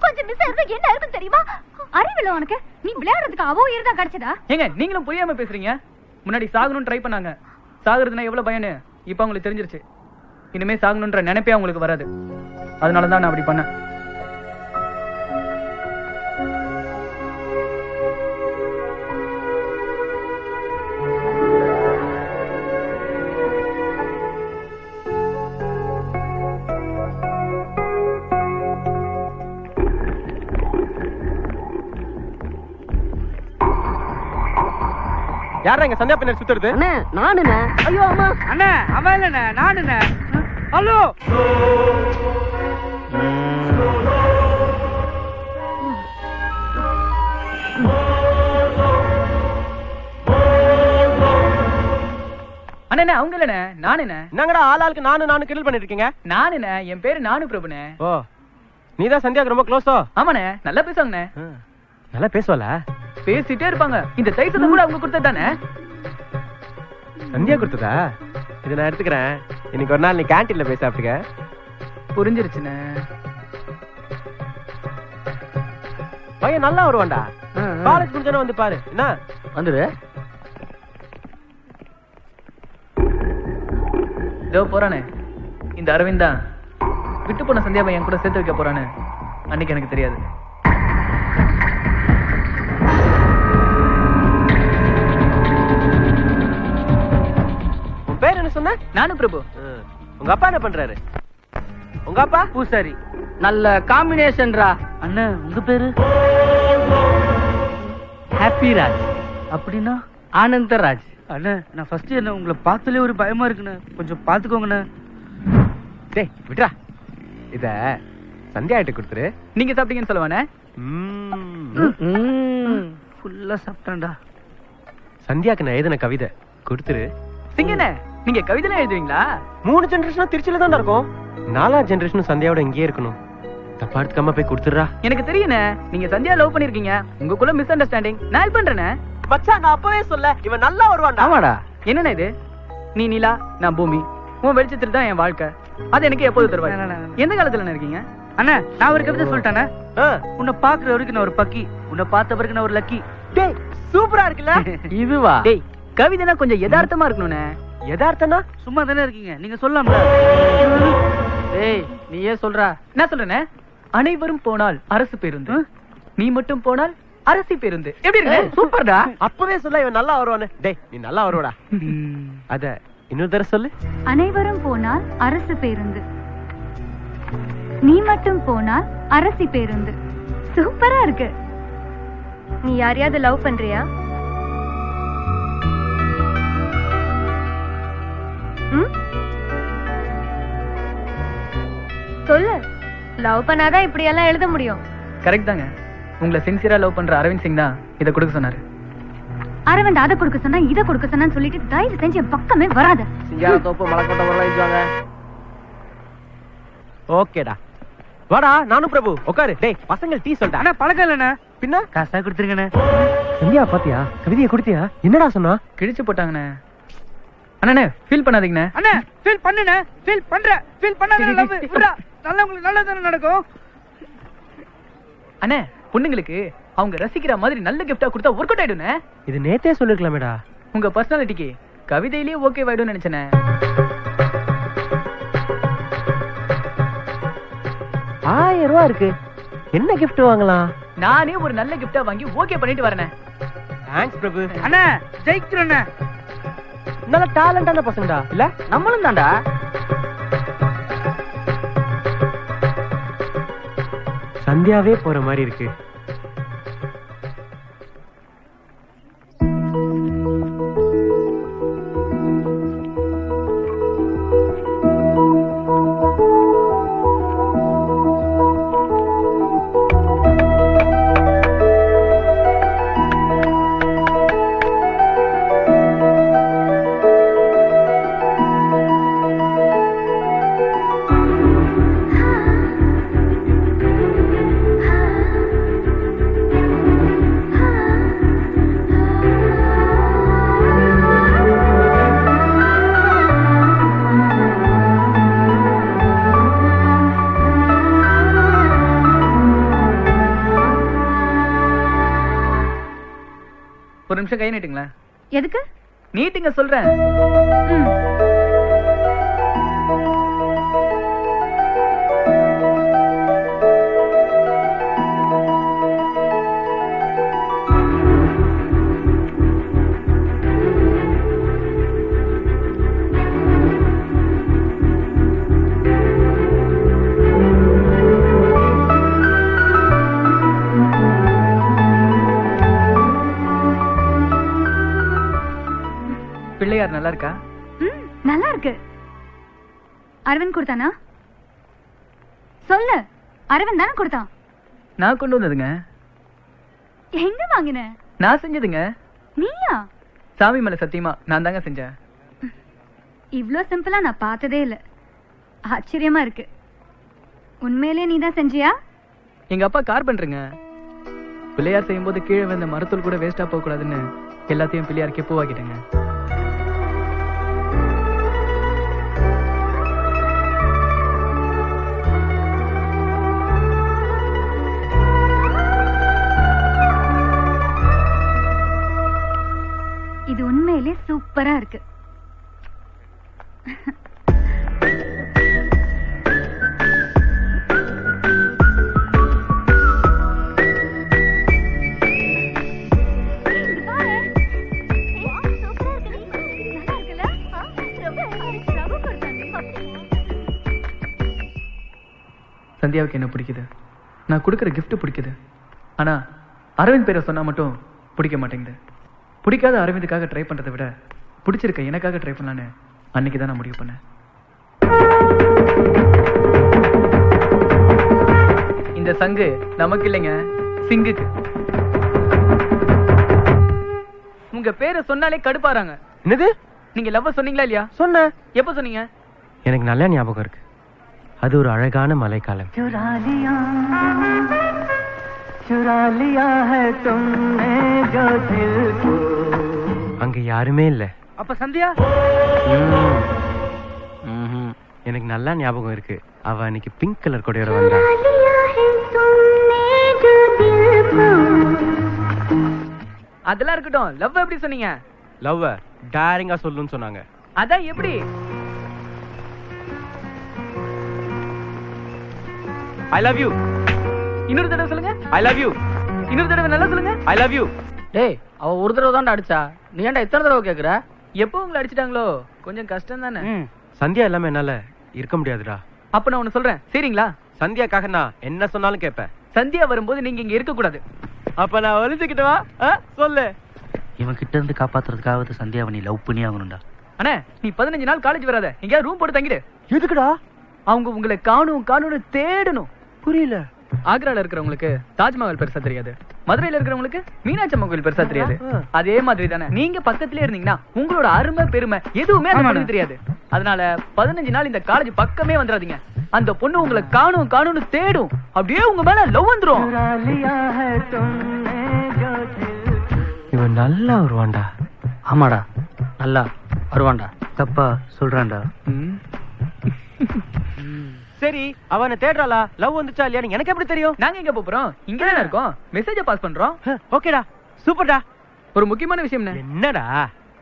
கொஞ்சம் மிஸ் ஆயிருந்தா என்ன ஆயிருக்கும் தெரியுமா? அறிவில்ல உனக்கு? நீ விளையாடுறதுக்கு அவ உயிர் தான் கிடைச்சதா? ஏங்க நீங்களும் புரியாம பேசுறீங்க. முன்னாடி சாகணும்னு ட்ரை பண்ணாங்க. சாகுறதுனா எவ்வளவு பயன்னு இப்ப அவங்களுக்கு தெரிஞ்சிருச்சு. இனிமே சாகணும்ன்ற நினைப்பே அவங்களுக்கு வராது. அதனாலதான் நான் அப்படி பண்ணேன். யாரா இங்க சந்தியா பின்னாடி சுத்துறது? அண்ணே நானுண்ணே. ஐயோ அம்மா. அண்ணா அவன் இல்லண்ணே, நானுண்ணே. ஹலோ. அண்ணே அவங்க இல்லண்ணே, நானுண்ணே. என்னங்கடா ஆளாளுக்கு நானு கிண்டல் பண்ணிட்டு இருக்கீங்க? நானுண்ணே, என் பேரு நானு பிரபுண்ணே. ஓ, நீதான் சந்தியாக்கு ரொம்ப க்ளோஸோ? ஆமாண்ணே, நல்லா பேசுவாங்கண்ணே. நல்லா பேசுவாள? பேசிட்டே இருப்பாங்க. இந்த தைசத்தை கூட அவங்க கொடுத்ததானே? சந்தியா கொடுத்ததா? இதை நான் எடுத்துக்கிறேன். இன்னைக்கு ஒரு நாள் நீ கேன்டீன்ல போய் சாப்பிட்டுக்க. புரிஞ்சிருச்சுண்ணே. பையன் நல்லா வருவான்டா. காலேஜ் முடிஞ்சோன்னு வந்து பாரு. என்ன வந்துரு. இதோ போறானே இந்த அரவிந்த் தான் விட்டு போன சந்தியாவை என் கூட சேர்த்து வைக்க போறானு அன்னைக்கு எனக்கு தெரியாது. பேர் என்ன பேர் சொன்ன? நானும் பிரபு. உங்க அப்பா என்ன பண்றாரு? உங்க அப்பா பூசாரி. நல்ல காம்பினேஷன்ரா. அண்ணா உங்க பேரு? ஹாப்பி ராஜ். அப்படின்னா ஆனந்தராஜ். அண்ணா நான் ஃபர்ஸ்ட் என்ன உங்களை பார்த்தாலே ஒரு பயமா இருக்குண்ணே, கொஞ்சம் பாத்துக்கோங்கண்ணே. டேய் விட்றா, இத சந்தியாகிட்ட கொடுத்துரு. நீங்க சாப்பிட்டீங்கன்னு சொல்லுவானே. ஃபுல்லா சாப்பிட்டான்டா. சந்தியாக்கு நான் எழுதின கவிதை கொடுத்துரு. சிங்கண்ணே, நீங்க கவிதைலாம் எழுதுவீங்களா? 3 ஜெனரேஷனும் திருச்சியில தான் இருக்கும். 4ஆம் ஜெனரேஷனும் சந்தியாவோட இங்கேயே இருக்கணும். தப்பா எடுத்துக்காம போய் கொடுத்துடுறா. எனக்கு தெரியுண்ணே, நீங்க சந்தியா லவ் பண்ணிருக்கீங்க. உங்களுக்குள்ள மிஸ் அண்டர்ஸ்டாண்டிங். நான் ஹெல்ப் பண்றேனே. மச்சான் நான் அப்பவே சொல்ல, இவன் நல்லா வருவான்டா. ஆமாடா. என்னண்ணே இது? நீ நிலா, நான் பூமி. உன் வெளிச்சத்துல தான் என் வாழ்க்கை. அது எனக்கு எப்போது தருவாய்? எந்த காலத்துல இருக்கீங்க? அண்ணா நான் ஒரு கவிதை சொல்லிட்டானே. உன்னை பாக்குற வரைக்கும் நான் ஒரு பக்கி, உன்னை பார்த்த பிறகு நான் ஒரு லக்கி. டேய் சூப்பரா இருக்குல்ல? இதுவா? டேய் கவிதைனா கொஞ்சம் யதார்த்தமா இருக்கணும்னே. யதார்த்தனா சும்மா தானே இருக்கீங்க, நீங்க சொல்லலாம்ல. டேய் நீயே சொல்றா. நான் சொல்றேனே, அனைவரும் போனால் அரசு பேருந்து, நீ மட்டும் போனால் அரசி பேருந்து. எப்படி இருக்கு? சூப்பர்டா. அப்பவே சொல்ல இவன் நல்லா வருவானே. டேய் நீ நல்லா வருவடா. அத இன்னொரு தடவை சொல்லு. அனைவரும் போனால் அரசு பேருந்து, நீ மட்டும் போனால் அரசி பேருந்து. சூப்பரா இருக்கு. நீ யாரையாவது லவ் பண்றியா? சொல்லு. லவ் பண்ணாதான் இப்படி எல்லாம் எழுத முடியும். கரெக்ட் தாங்க. உங்களை சின்சியரா லவ் பண்ற அரவிந்த் சிங் தான் இத கொடுக்க சொன்னாரு. அரவிந்த் அதை கொடுக்க சொன்னா இதை கொடுக்க சொன்னான்னு சொல்லிட்டு தயவு செஞ்சு என் பக்கமே வராத. சிங்கார தோப்பு மலக்கோட்டை வரலாம் இஞ்சாங்க. ஓகேடா வாடா. நானும் பிரபு உட்காரு. டேய் பசங்க டீ சொல்டா. அண்ணா பழக்கம் இல்லண்ணே. பின்ன காசா கொடுத்துருங்கண்ணே. சந்தியா பாத்தியா? கவிதையை கொடுத்தியா? என்னடா சொன்னா? கிழிச்சு போட்டாங்கண்ணே. அண்ணே ஃபீல் பண்ணாதீங்கண்ணே. அண்ணா ஃபீல் பண்ணுண்ணே. ஃபீல் பண்ணாத லவ் விட்றா. நல்லவங்களுக்கு நல்லதானே நடக்கும். அண்ணே பொண்ணுங்களுக்கு அவங்க ரசிக்கிற மாதிரி நல்ல கிஃப்டா கொடுத்தா ஒர்க் அவுட் ஆயிடும்ண்ணே. இது நேத்தே சொல்லிருக்கலாமேடா. உங்க பர்சனாலிட்டிக்கு கவிதையிலேயே ஓகே ஆயிடும்னு நினைச்சேனே. 1000 ரூபா இருக்கு. என்ன கிஃப்ட் வாங்கலாம்? நானே ஒரு நல்ல கிஃப்டா வாங்கி ஓகே பண்ணிட்டு வரேனே. தேங்க்ஸ் பிரபு. அண்ணா ஜெயிக்கிறேண்ணே. நல்ல டேலண்டான பசங்கடா. இல்ல நம்மளும் தான்டா. சந்தியாவே போற மாதிரி இருக்கு. ஒரு நிமிஷம் கை நீட்டுங்களேன். எதுக்கு நீட்டுங்க சொல்றேன். பிள்ளையார் நல்லா இருக்கா? நல்லா இருக்கு. அரவிந்த் கொடுத்தானா? சொல்லு. அரவிந்த் தானே கொடுத்தான். நான் கொண்டு வந்ததுங்க. எங்க வாங்கின? நான் செஞ்சதுங்க. நீயா? சாமி மேல சத்தியமா நான் தாங்க செஞ்சேன். இவ்ளோ சிம்பிளா நான் பார்த்ததே இல்ல. ஆச்சரியமா இருக்கு. உண்மையிலே நீ தான் செஞ்சியா? எங்க அப்பா கார்பெண்டருங்க. பிள்ளையார் செய்யும் போது கீழே வந்த மரத்தூள் கூட வேஸ்டா போக கூடாதுன்னு எல்லாத்தையும் பிள்ளையாருக்கே பூவாக்கிட்டேங்க. இது உண்மையிலே சூப்பரா இருக்கு. சந்தியாவுக்கு என்ன பிடிக்குது, நான் கொடுக்குற gift பிடிக்குது. ஆனா அரவிந்த் பேரை சொன்னா மட்டும் பிடிக்க மாட்டேங்குது. பிடிக்காத அரவிந்துக்காக ட்ரை பண்றதை விட பிடிச்சிருக்க எனக்காக ட்ரை பண்ணலான்னு அன்னைக்கு தான் நான் முடிவு பண்ணேன். இந்த சங்கு நமக்கு இல்லைங்க, சிங்குக்கு. உங்க பேரை சொன்னாலே கடுப்பாறாங்க. என்னது? நீங்க லவ் சொன்னீங்களா இல்லையா? சொன்ன. எப்ப சொன்னீங்க? எனக்கு நல்ல ஞாபகம் இருக்கு. அது ஒரு அழகான மழைக்காலம். அங்க யாருமே இல்ல. அப்ப சந்தியா? எனக்கு நல்லா ஞாபகம் இருக்கு. அவ அன்னைக்கு பிங்க் கலர் கொடையோட வந்தா. அதெல்லாம் இருக்கட்டும், லவ் எப்படி சொன்னீங்க? லவ் டைரிங்கா சொல்லுன்னு சொன்னாங்க. அதான் எப்படி? ஐ லவ் யூ. இன்னொரு தடவை சொல்லுங்க. ஐ லவ் யூ. இன்னொரு தடவை நல்லா சொல்லுங்க. ஐ லவ் யூ. டேய், அவ ஒரு தடவை தான்டா அடிச்சா, நீ ஏன்டா இத்தனை தடவை கேக்குற? எப்போ உங்களை அடிச்சிட்டாங்களோ கொஞ்சம் கஷ்டம் தானே. சந்தியா இல்லாம என்னால இருக்க முடியாதுடா. அப்ப நான் ஒண்ணு சொல்றேன், சரிங்களா? சந்தியாக்காக நான் என்ன சொன்னாலும் கேட்பேன். சந்தியா வரும்போது நீங்க இங்க இருக்க கூடாது. அப்ப நான் ஒளிஞ்சுக்கிட்டு வா. சொல்லு. இவன் கிட்ட இருந்து காப்பாத்துறதுக்காக சந்தியாவை நீ லவ் பண்ணி ஆகணும்டா. அண்ணே, நீ 15 நாள் காலேஜ் வராத, எங்கேயாவது ரூம் போட்டு தங்கிடு. எதுக்குடா? அவங்க உங்களை காணும்னு தேடணும். புரியல. ஆக்ரால இருக்கிறவங்களுக்கு தாஜ்மஹால் பெருசா தெரியாது, மதுரையில இருக்கிறவங்களுக்கு மீனாட்சி அம்மன் கோயில் பெருசா தெரியாது. அதே மாதிரி தானே நீங்க பக்கத்திலே இருந்தீங்கன்னா உங்களோட அருமை பெருமை எதுவுமே அந்த பொண்ணுக்கு தெரியாது. அதனால 15 நாள் இந்த காலேஜ் பக்கமே வந்துடாதீங்க. அந்த பொண்ணு உங்களை காணும்னு தேடும். அப்படியே உங்க மேல லவ் வந்துரும். இவன் நல்லா வருவான்டா. ஆமாடா, நல்லா வருவான்டா. தப்பா சொல்றான்டா. சரி, அவனை தேடுறாளா? லவ் வந்துச்சா இல்லையா எனக்கு எப்படி தெரியும்? நாங்க எங்க போறோம்? இங்க தானே இருக்கோம். மெசேஜ பாஸ் பண்றோம். ஓகேடா, சூப்பர்டா. ஒரு முக்கியமான விஷயம். என்னடா?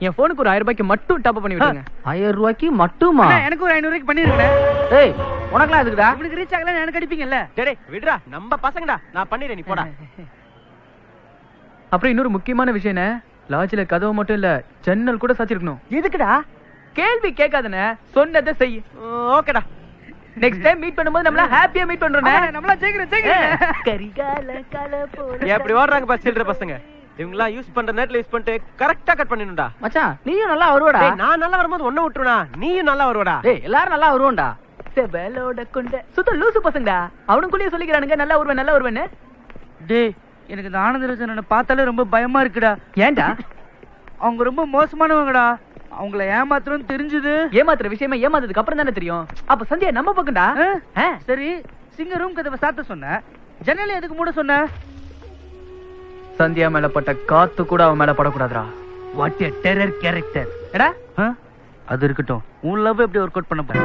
என் போனுக்கு ஒரு 1000 ரூபாய்க்கு மட்டும் டாப் பண்ணி விட்டுருங்க. 1000 ரூபாய்க்கு மட்டுமா? எனக்கு ஒரு 500 ரூபாய்க்கு பண்ணிருக்கேன். ஏய், உனக்குலாம் எதுக்குடா? உங்களுக்கு ரீச் ஆகல எனக்கு அடிப்பீங்கல்ல. டேய் விடுடா, நம்ம பசங்கடா. நான் பண்ணிடுறேன், நீ போடா. அப்புறம் இன்னொரு முக்கியமான விஷயம், லாட்ஜ்ல கதவு மட்டும் இல்ல, ஜன்னல் கூட சாச்சிருக்கணும். எதுக்குடா? கேள்வி கேட்காதனே, சொன்னதை செய். ஓகேடா. நெக்ஸ்ட் டைம் மீட் பண்ணும்போது நம்மள ஹாப்பியா மீட் பண்றோம். நம்மள ஜெயிக்கிறோம். கரிகால கல போல எப்படி ஓடுறாங்க பா சில்ற பசங்க. இவங்கலாம் யூஸ் பண்ற நேரத்துல யூஸ் பண்ணிட்டு கரெக்ட்டா கட் பண்ணிடணும்டா. மச்சான், நீயும் நல்லா வருவடா. டேய், நான் நல்லா வரும்போது ஒண்ணு விட்டுறனா, நீயும் நல்லா வருவடா. டேய், எல்லாரும் நல்லா வருவோம்டா. செபலோட கொண்ட சுத்த லூசு பசங்கடா. அவனுக்குள்ளேயே சொல்லிக்கிறானுங்க நல்லா வருவேன்னு. டேய், எனக்கு இந்த ஆனந்தராஜனை பார்த்தாலே ரொம்ப பயமா இருக்குடா. ஏன்டா? அவங்க ரொம்ப மோசமானவங்கடா. அவங்கள ஏமாத்துறோம்னு தெரிஞ்சது. ஏமாத்துற விஷயமா ஏமாத்ததுக்கு அப்புறம் தானே தெரியும். அப்ப சந்தியா நம்ம பக்கம்டா. சரி, சிங்க ரூம் கதவை சாத்த சொன்ன, ஜன்னலை எதுக்கு மூட சொன்ன? சந்தியா மேல பட்ட காத்து கூட அவன் மேல படக்கூடாதுடா. What a terror character. எடா, அது இருக்கட்டும், உன் லவ் எப்படி ஒர்க் அவுட் பண்ண போற?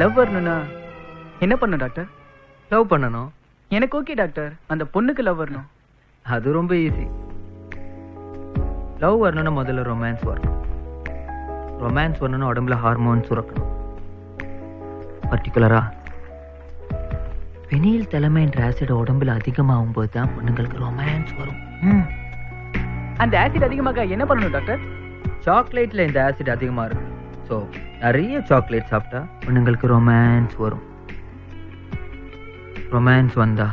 லவ் வரணும்னா என்ன பண்ணணும் டாக்டர்? லவ் பண்ணணும். எனக்கு ஓகே டாக்டர், அந்த பொண்ணுக்கு லவ் வரணும். அது ரொம்ப ஈஸி. லவ் வரணும்னா முதல்ல ரொமான்ஸ் வரணும். ரொமான்ஸ் வரணும்னா உடம்புல ஹார்மோன்ஸ் சுரக்கணும். பர்டிகுலரா பெனில் தலைமைன்ற ஆசிட் உடம்புல அதிகமாகும் போது தான் பொண்ணுங்களுக்கு ரொமான்ஸ் வரும். அந்த ஆசிட் அதிகமாக என்ன பண்ணணும் டாக்டர்? சாக்லேட்ல இந்த ஆசிட் அதிகமா இருக்கு. ஸோ நிறைய சாக்லேட் சாப்பிட்டா பொண்ணுங்களுக்கு ரொமான்ஸ் வரும். ரொமான்ஸ் வந்தா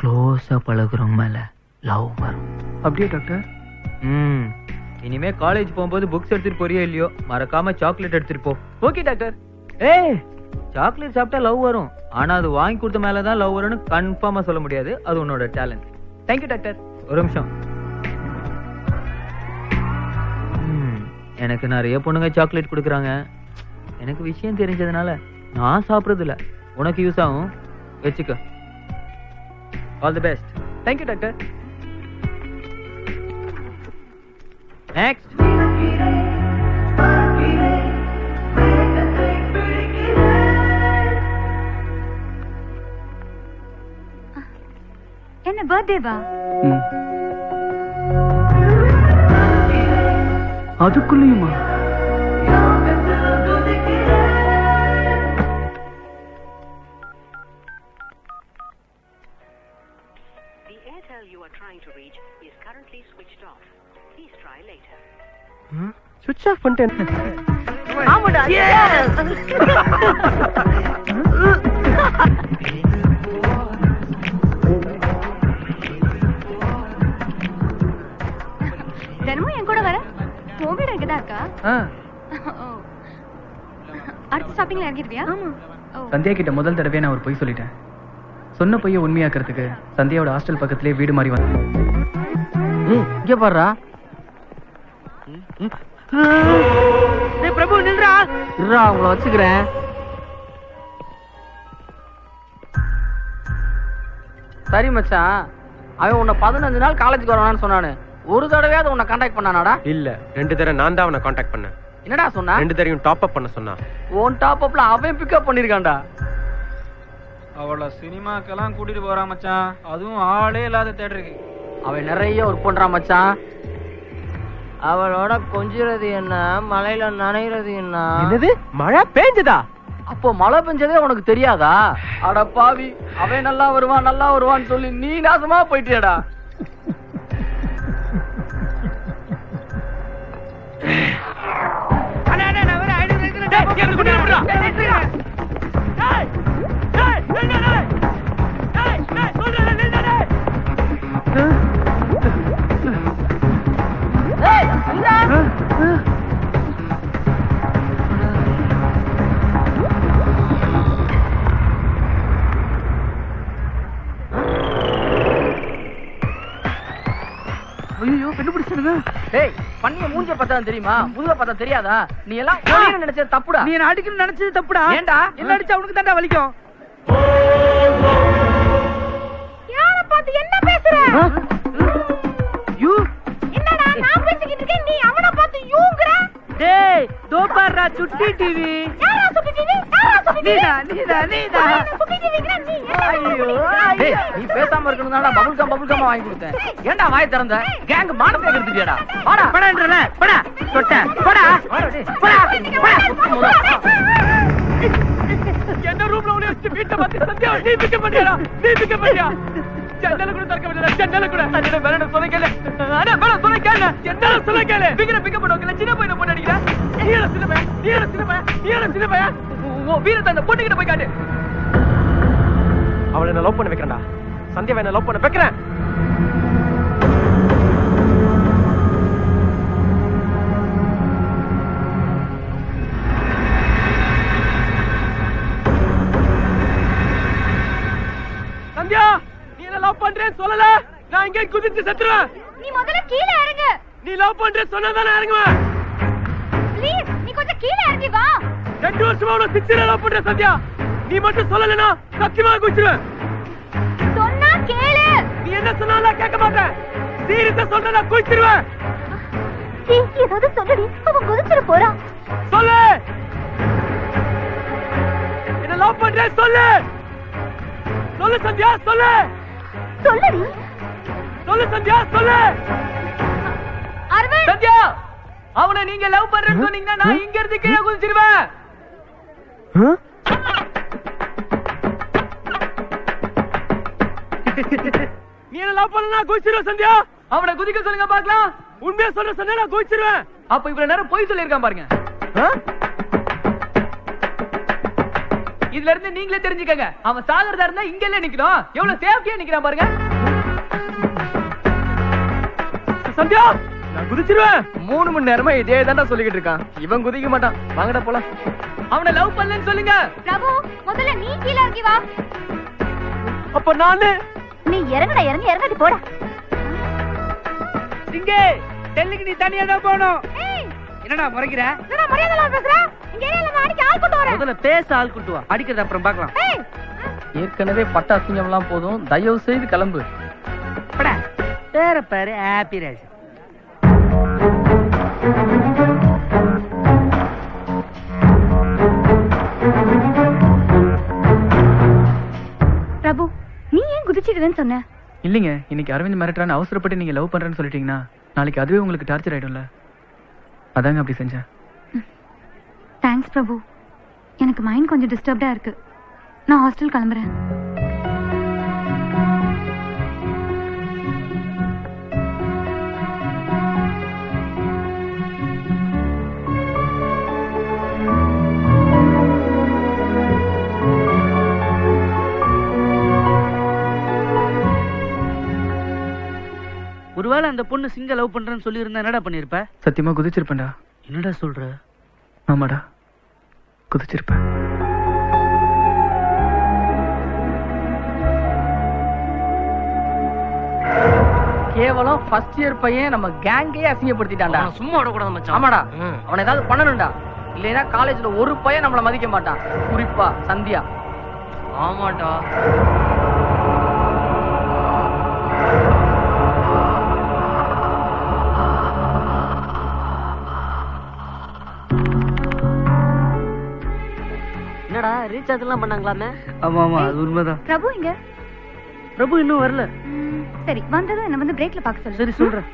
க்ளோஸா பழகுறவங்க மேல லவ் வரும். அப்படியே டாக்டர்? இனிமே காலேஜ் போகும்போது புக்ஸ் எடுத்துட்டு போறியோ இல்லையோ, மறக்காம சாக்லேட் எடுத்துட்டு போ. Okay doctor. ஏய், சாக்லேட் சாப்பிட்டா லவ் வரும். ஆனா அது வாங்கி கொடுத்த மேலதான் லவ் வரும்னு கன்ஃபார்மா சொல்ல முடியாது. அது உன்னோட டேலண்ட். Thank you doctor. ஒரு நிமிஷம். எனக்கு நிறைய பொண்ணுங்க சாக்லேட் கொடுக்குறாங்க. எனக்கு விஷயம் தெரிஞ்சதுனால நான் சாப்பிடுறது இல்ல. உனக்கு யூஸ் ஆகும், வச்சுக்க. All the best. Thank you doctor. Next. என்ன பர்த்டேவா? அதுக்குள்ளயுமா? சுவிட்ச் ஆஃப் பண்ணிட்டேன். ஆமாடா. தினமும் என் கூட வர உன் வீடு இங்கதான் இருக்கா? அடுத்த ஸ்டாப்பிங்ல இறங்கிடுவியா? சந்தியா கிட்ட முதல் தடவை நான் ஒரு பொய் சொல்லிட்டேன். சொன்ன பொய்யை உண்மையாக்குறதுக்கு சந்தியாவோட ஹாஸ்டல் பக்கத்திலே வீடு மாறி வந்தேன். இங்க பாருடா. டேய் பிரபு நில்றா. இருடா உங்களை வச்சுக்கிறேன். சரி மச்சான், அவன் உன்னை 15 நாள் காலேஜுக்கு வரணும்னு சொன்னானு. ஒரு தடவையாவது உன்னை கான்டாக்ட் பண்ணானாடா? இல்ல, 2 தடவை நான் தான் அவனை காண்டாக்ட் பண்ணேன். என்னடா சொன்னா? 2 தடவையும் டாப் அப் பண்ண சொன்னா. உன் டாப் அப்ல அவன் பிக்கப் பண்ணிருக்கான்டா. அவளை சினிமாக்கெல்லாம் கூட்டிட்டு போறான் மச்சான், அதுவும் ஆளே இல்லாத தேட்டருக்கு. அவன் நிறைய ஒர்க் பண்றான் மச்சான். அவளோட கொஞ்சிறது என்ன, மழையில நனைகிறது என்ன? என்னது மழை பெஞ்சதா? அப்போ மழை பெஞ்சதே உனக்கு தெரியாதா? அட பாவி, அவன் நல்லா வருவான்னு சொல்லி நீ நாசமா போயிட்டியடா. அண்ணா அண்ணா நான் வர 500 ரூபாய்க்கு டேய் கேக்குற குடிடா குடிடா. டேய் நில்லுடா டேய். டேய் சொல்றேன் நில்லுடா டேய். ஏய் நில்லா. ஐயோ கண்டுபிடிச்சனுங்க. டேய் பண்ணிய மூஞ்ச பார்த்தா தெரியுமா, முதுக பார்த்தா தெரியாதா? நீ எல்லாம் ஒளியன்னு நினைச்சது தப்புடா. நீ என்ன அடிக்கணும்னு நினைச்சது தப்புடா. ஏன்டா? என்ன அடிச்சா உனக்கு தான்டா வலிக்கும். யார பார்த்து என்ன பேசுற? யூ என்னடா நான் பேசிக்கிட்டு இருக்கேன், நீ அவனை பார்த்து யூங்கற? டேய் தோ பாருடா சுட்டி டிவி. யாரா சுட்டி டிவி? நீதா சுட்டி டிவிங்கற நீ. ஐயோ டேய் நீ பேசாம இருக்கணும்னா பபுள் கம் வாங்கி கொடுத்தேன். ஏன்டா வாய் திறந்த? கேங் மானத்தை கெடுத்துட்டியாடா. வாடா படன்றல படா சொட்ட படா படா படா. என்ன ரூம்ல உள்ள வச்சு வீட்டை பார்த்து சந்தியா நீ பிக்க பண்ணியா? ஜன்னல கூட திறக்க முடியல. ஜன்னல கூட அண்ணே வேற சொல்ல கேளு. அண்ணே வேற சொல்ல கேளு. என்ன சொல்ல கேளு? பிக்க பண்ணுவல சின்ன பையனை போட்டு அடிக்கற. நீ என்ன சின்ன பையன்? ஓ வீரத்தை அந்த பொண்ணு கிட்ட போய் காட்டு. அவளை நான் லவ் பண்ண வைக்கிறேன்டா. சந்தியாவை நான் லவ் பண்ண வைக்கிறேன். சந்தியா நீ என்ன லவ் பண்றேன்னு சொல்லல, நான் இங்கே குதிச்சு செத்துறேன். நீ முதல்ல கீழ இறங்கு. நீ லவ் பண்றேன்னு சொன்னா நான் இறங்குவேன். ப்ளீஸ் நீ கொஞ்சம் கீழ இறங்கி வா. 2 வருஷமா உன சிக்ஸரா லவ் பண்ற சந்தியா. நீ மட்டும் சொல்லலனா சத்தியமா குதிச்சுவேன். சொன்னா கேளு. நீ என்ன சொன்னாலும் கேட்க மாட்டேன். சீரியஸா சொல்றேன், குதிச்சிடுவேன். ஏதாவது சொல்லடி, அவன் குதிச்சிட போறான். சொல்லு, என்ன லவ் பண்றேன் சொல்லு. சொல்லு சந்தியா சொல்லு. சொல்லடி. சொல்லு சந்தியா சொல்லு. அரவிந்த் சந்தியா அவனை நீங்க லவ் பண்றேன்னு சொன்னீங்கன்னா நான் இங்க இருந்து கீழே குதிச்சிடுவேன். நீ என்ன லவ் பண்ணா குதிச்சிடுவேன் சந்தியா. அவனை குதிக்க சொல்லுங்க பாக்கலாம். உண்மையா சொல்ற சொன்னா நான் குதிச்சிடுவேன். அப்ப இவ்வளவு நேரம் போய் சொல்லிருக்கான் பாருங்க. இதுல இருந்து நீங்களே தெரிஞ்சுக்கங்க. அவன் சாகறதா இருந்தா இங்க இல்ல நிக்கணும். எவ்வளவு சேஃப்டியா நிக்கிறான் பாருங்க. சந்தியா நான் குதிச்சிருவேன். 3 மணி நேரமா இதே தான்டா சொல்லிக்கிட்டு இருக்கான். இவன் குதிக்க மாட்டான். வாங்கடா போலாம். அவனை லவ் பண்ணலன்னு சொல்லுங்க. பிரபு முதல்ல நீ கீழ இறங்கி வா. அப்ப நானு நீ இறங்கடி போடா. சிங்கே டெல்லிக்கு நீ தனியா தான் போணும். என்னடா முறைக்கிற? என்னடா மரியாதைலாம் பேசுற? இங்க ஏரியால நான் அடிக்க ஆள் கொண்டு வரேன். முதல்ல பேச ஆள் கூட்டு வா. அடிக்கிறது அப்புறம் பார்க்கலாம். ஏற்கனவே பட்ட அசிங்கம்லாம் போதும், தயவு செய்து கிளம்பு. படா பேர பாரு ஹாப்பி ராஜ். பிரபு நீ ஏன் குதிச்சிடுவேன்னு சொன்ன? இல்லைங்க, இன்னைக்கு அரவிந்த் மிரட்டுறான்னு அவசரப்பட்டு நீங்க லவ் பண்றேன்னு சொல்லிட்டீங்கன்னா நாளைக்கு அதுவே உங்களுக்கு டார்ச்சர் ஆயிடும்ல. அதாங்க அப்படி செஞ்சேன். தேங்க்ஸ் பிரபு. எனக்கு மைண்ட் கொஞ்சம் டிஸ்டர்ப்டா இருக்கு. நான் ஹாஸ்டல் கிளம்புறேன். அந்த பொண்ணு சிங்க லவ் பண்றேன்னு சொல்லி இருந்தா என்னடா பண்ணிருப்ப? சத்தியமா குதிச்சிருப்பேன்டா. என்னடா சொல்ற? ஆமாடா, குதிச்சிருப்பேன். கேவலம் ஃபர்ஸ்ட் இயர் பையன் நம்ம கேங்கையே அசிங்கப்படுத்திட்டான்டா. சும்மா விடக்கூடாது மச்சான். ஆமாடா, அவனை ஏதாவது பண்ணணும்டா. இல்லைன்னா காலேஜ்ல ஒரு பையன் நம்மள மதிக்க மாட்டான், குறிப்பா சந்தியா. ஆமாடா. என்னடா ரீசார்ஜ் எல்லாம் பண்ணாங்களாமே? ஆமா ஆமா, அது உண்மைதான். பிரபு இங்க? பிரபு இன்னும் வரல. சரி, வந்ததும் என்ன வந்து பிரேக்ல பாக்க சொல்லு. சரி சொல்றேன்.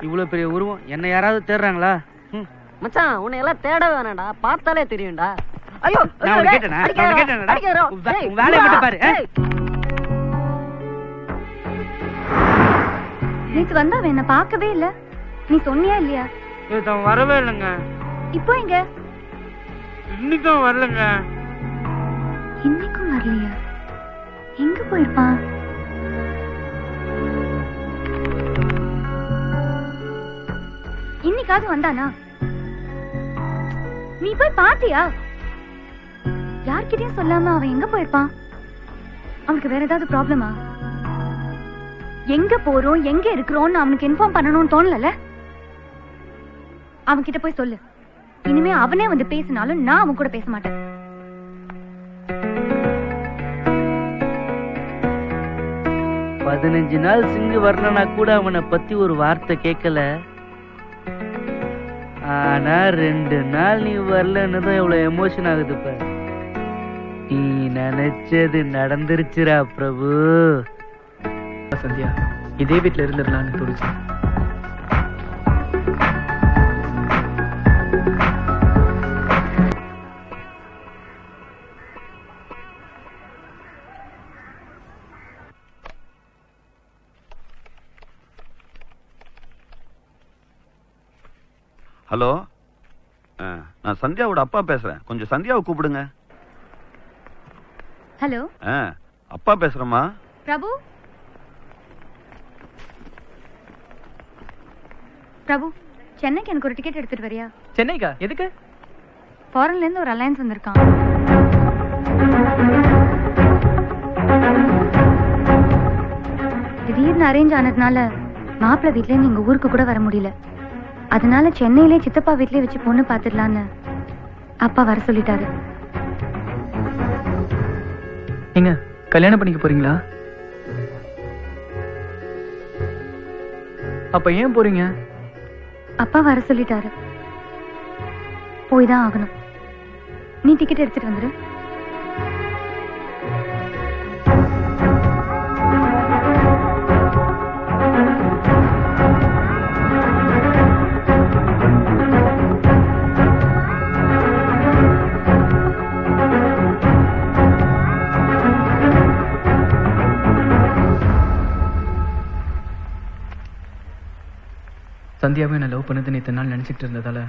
இவ்வளவு பெரிய உருவம், என்ன யாராவது தேடுறாங்களா? மச்சான் உன்னை எல்லாம் தேட வேணாம்டா, பார்த்தாலே தெரியும்டா. ஐயோ, நான் உன்னை கேட்டேனா? நான் உன்னை கேட்டேனடா? உன் வேலையை மட்டும் பாரு. நேத்து வந்தா அவன் என்ன பார்க்கவே இல்ல. நீ சொன்னியா இல்லையா? அவன் வரவே இல்லைங்க. இப்போ எங்க? இன்னைக்கும் வரலங்க. இன்னைக்கும் வரலையா? எங்க போயிருப்பான்? இன்னைக்காவது வந்தானா? நீ போய் பாத்தியா? யார்கிட்டயும் சொல்லாம அவன் எங்க போயிருப்பான்? அவனுக்கு வேற ஏதாவது ப்ராப்ளமா? எங்க போறோம், எங்க இருக்கிறோம்னு அவனுக்கு இன்ஃபார்ம் பண்ணணும்னு தோணல. அவன் கிட்ட போய் சொல்லு. இனிமே அவனே வந்து பேசினாலும் நான் அவன் கூட பேச மாட்டேன். பதினஞ்சு நாள் சிங்கு வரலனா கூட அவனை பத்தி ஒரு வார்த்தை கேட்கல. ஆனா 2 நாள் நீ வரலன்னு தான் இவ்வளவு எமோஷன் ஆகுது. இப்ப நீ நினைச்சது நடந்துருச்சுரா பிரபு. சந்தியா, இதே வீட்டுல இருந்துடலான்னு தோணுச்சு. ஹலோ, நான் சந்தியாவோட அப்பா பேசுறேன். கொஞ்சம் சந்தியாவை கூப்பிடுங்க. ஹலோ, அப்பா பேசுறேம்மா. பிரபு, பிரபு, சென்னைக்கு எனக்கு ஒரு டிக்கெட் எடுத்துட்டு வரியா? சென்னைக்கா? எதுக்கு? ஃபாரின்ல இருந்து ஒரு அலையன்ஸ் வந்திருக்கான். திடீர்னு அரேஞ்ச் ஆனதுனால மாப்பிள்ளை வீட்ல இருந்து எங்க ஊருக்கு கூட வர முடியல. அதனால சென்னையிலே சித்தப்பா வீட்லயே வச்சு பொண்ணு பாத்துடலான்னு அப்பா வர சொல்லிட்டாரு. நீங்க கல்யாணம் பண்ணிக்க போறீங்களா? அப்ப ஏன் போறீங்க? அப்பா வர சொல்லிட்டாரு, போய் தான் ஆகணும். நீ டிக்கெட் எடுத்துட்டு வந்துரு. சந்தியாவை நான் லவ் பண்ணதுன்னு இத்தனை நாள் நினச்சிக்கிட்டு இருந்ததால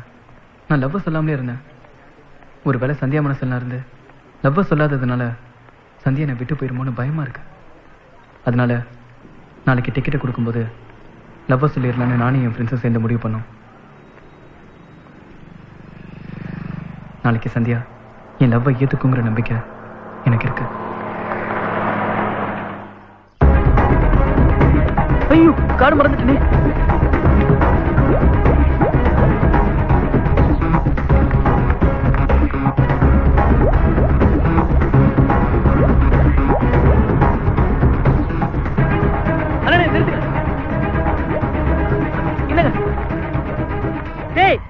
நான் லவ்வை சொல்லாமலே இருந்தேன். ஒரு வேளை சந்தியா மனசெல்லாம் இருந்து லவ்வை சொல்லாததுனால சந்தியா என்னை விட்டு போயிருமோன்னு பயமா இருக்கு. அதனால நாளைக்கு டிக்கெட்டை கொடுக்கும்போது லவ்வை சொல்லிடலான்னு நானும் என் ஃப்ரெண்ட்ஸும் சேர்ந்து முடிவு பண்ணோம். நாளைக்கு சந்தியா என் லவ்வை ஏற்றுக்குங்கிற நம்பிக்கை எனக்கு இருக்கு. ஐயோ, கார் மறந்துட்டேனே.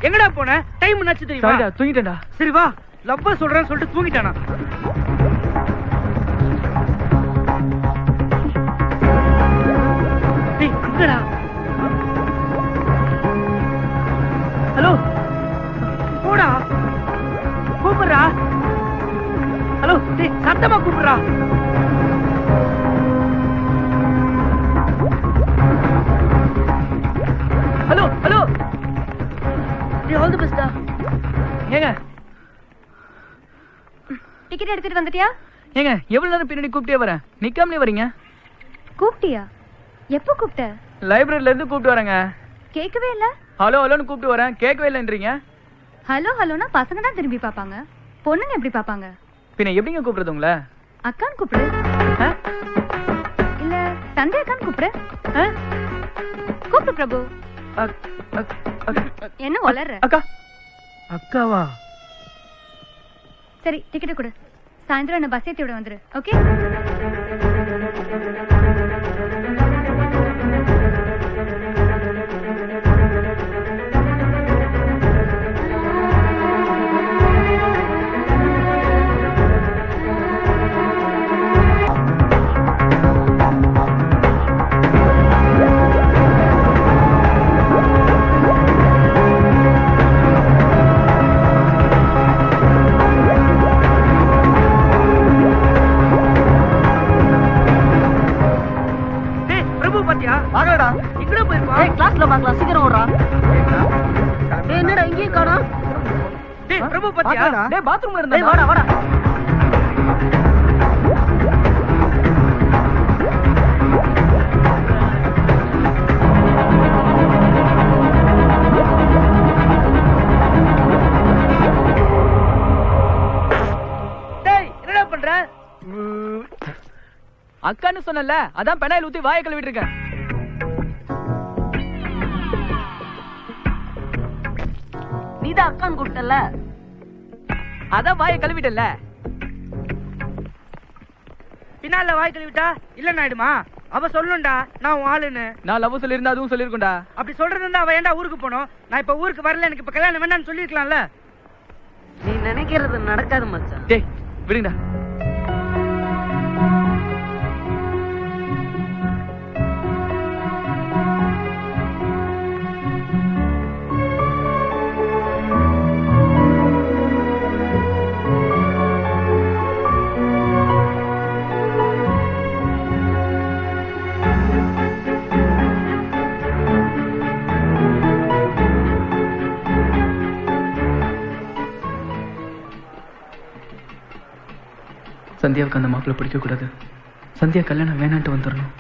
எங்கடா போன? டைம் என்னாச்சு தெரியுமா? தூங்கிட்டேன்டா. சரி வா, லவ்வ சொல்றேன்னு சொல்லிட்டு தூங்கிட்டானா? டேய் அங்கடா. ஹலோ, போடா, கூப்பிடுறா. ஹலோ, டேய் சத்தமா கூப்பிடுறா. ஹலோ ஹலோ, ஆல் தி பெஸ்டா. ஏங்க டிக்கெட் எடுத்துட்டு வந்துட்டியா? ஏங்க எவ்வளவு நேரம் பின்னாடி கூப்பிட்டே வரேன், நிக்காமலே வரீங்க. கூப்பிட்டியா? எப்போ கூப்பிட்ட? லைப்ரரியில இருந்து கூப்பிட்டு வரேங்க. கேட்கவே இல்ல. ஹலோ ஹலோன்னு கூப்பிட்டு வரேன், கேட்கவே இல்லைன்றீங்க. ஹலோ ஹலோனா பசங்க தான் திரும்பி பாப்பாங்க, பொண்ணுங்க எப்படி பாப்பாங்க? பின்ன எப்படிங்க கூப்பிடுறது உங்களை? அக்கான்னு கூப்பிடு. இல்ல சந்தியா அக்கான்னு கூப்பிடு. கூப்பிடு பிரபு. என்ன வளர்ற? அக்கா. அக்காவா? சரி டிக்கெட் கொடு. சாயந்தரம் என்ன பஸ் ஏத்தி விட வந்துரு. ஓகே? கிளாஸ்ல பாக்கலாம், சீக்கிரம் ஓடுறா. என்னடா இங்கேயும் காணோம்? பிரபு பாத்தியா? டேய் பாத்ரூம்ல இருந்தா. வாடா வாடா. டேய் என்னடா பண்ற? அக்கான்னு சொன்னல, அதான் பெனாயில் ஊத்தி வாயை கழுவிட்டு இருக்கேன். நீதான் அக்கான்னு கூப்பிட்டல, அதான் வாயை கழுவிட்டல. பின்னால வாய் கழுவிட்டா இல்லன்னு ஆயிடுமா? அவ சொல்லுண்டா நான் உன் ஆளுன்னு. நான் லவ் சொல்லியிருந்தா அதுவும் சொல்லிருக்கோண்டா. அப்படி சொல்றதுன்னா அவ ஏன்டா ஊருக்கு போனோம்? நான் இப்ப ஊருக்கு வரல, எனக்கு இப்ப கல்யாணம் வேண்டாம்னு சொல்லிருக்கலாம்ல. நீ நினைக்கிறது நடக்காது மச்சான். டேய் விடுங்கடா. சந்தியாவுக்கு அந்த மாப்பிள்ளை பிடிக்க கூடாது. சந்தியா கல்யாணம் வேணான்ட்டு வந்துடணும்.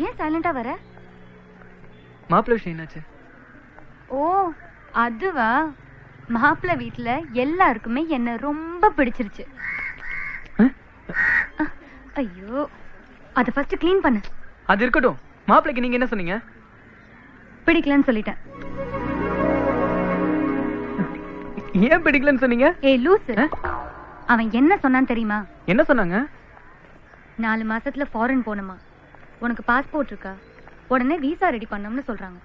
ஏன் சைலண்டா வர? மாப்பிள்ளை விஷயம் என்னாச்சு? ஓ அதுவா, மாப்பிள்ளை வீட்டுல எல்லாருக்குமே என்ன ரொம்ப பிடிச்சிருச்சு. ஐயோ, அத ஃபர்ஸ்ட் க்ளீன் பண்ணு. அது இருக்கட்டும், மாப்பிள்ளைக்கு நீங்க என்ன சொன்னீங்க? பிடிக்கலன்னு சொல்லிட்டேன். ஏன் பிடிக்கலன்னு சொன்னீங்க? ஏய் லூசு, அவன் என்ன சொன்னான்னு தெரியுமா? என்ன சொன்னாங்க? 4 மாசத்துல ஃபாரின் போகணுமா, உனக்கு பாஸ்போர்ட் இருக்கா, உடனே விசா ரெடி பண்ணோம்னு சொல்றாங்க.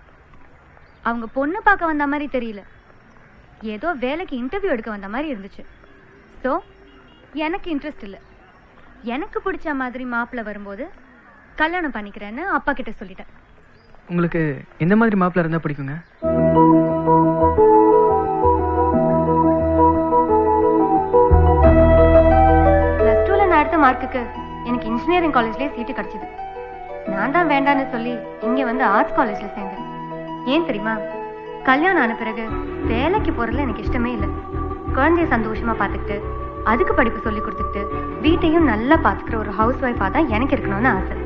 அவங்க பொண்ணு பார்க்க வந்த மாதிரி தெரியல, ஏதோ வேலைக்கு இன்டர்வியூ எடுக்க வந்த மாதிரி இருந்துச்சு. ஸோ எனக்கு இன்ட்ரெஸ்ட் இல்லை. எனக்கு பிடிச்ச மாதிரி மாப்பிள்ளை வரும்போது கல்யாணம் பண்ணிக்கிறேன்னு அப்பா கிட்ட சொல்லிட்டேன். உங்களுக்கு எந்த மாதிரி மாப்பிள்ளை இருந்தா பிடிக்குங்க? +2 நான் எடுத்த மார்க்குக்கு எனக்கு இன்ஜினியரிங் காலேஜ்லயே சீட்டு கிடைச்சது. நான் தான் வேண்டான்னு சொல்லி இங்க வந்து ஆர்ட்ஸ் காலேஜ்ல சேர்ந்தேன். ஏன் தெரியுமா? கல்யாணம் ஆன பிறகு வேலைக்கு போறதுல எனக்கு இஷ்டமே இல்லை. குழந்தைய சந்தோஷமா பாத்துக்கிட்டு அதுக்கு படிப்பு சொல்லி கொடுத்துட்டு வீட்டையும் நல்லா பாத்துக்கிற ஒரு ஹவுஸ் ஒய்ஃபா தான் எனக்கு இருக்கணும்னு ஆசை.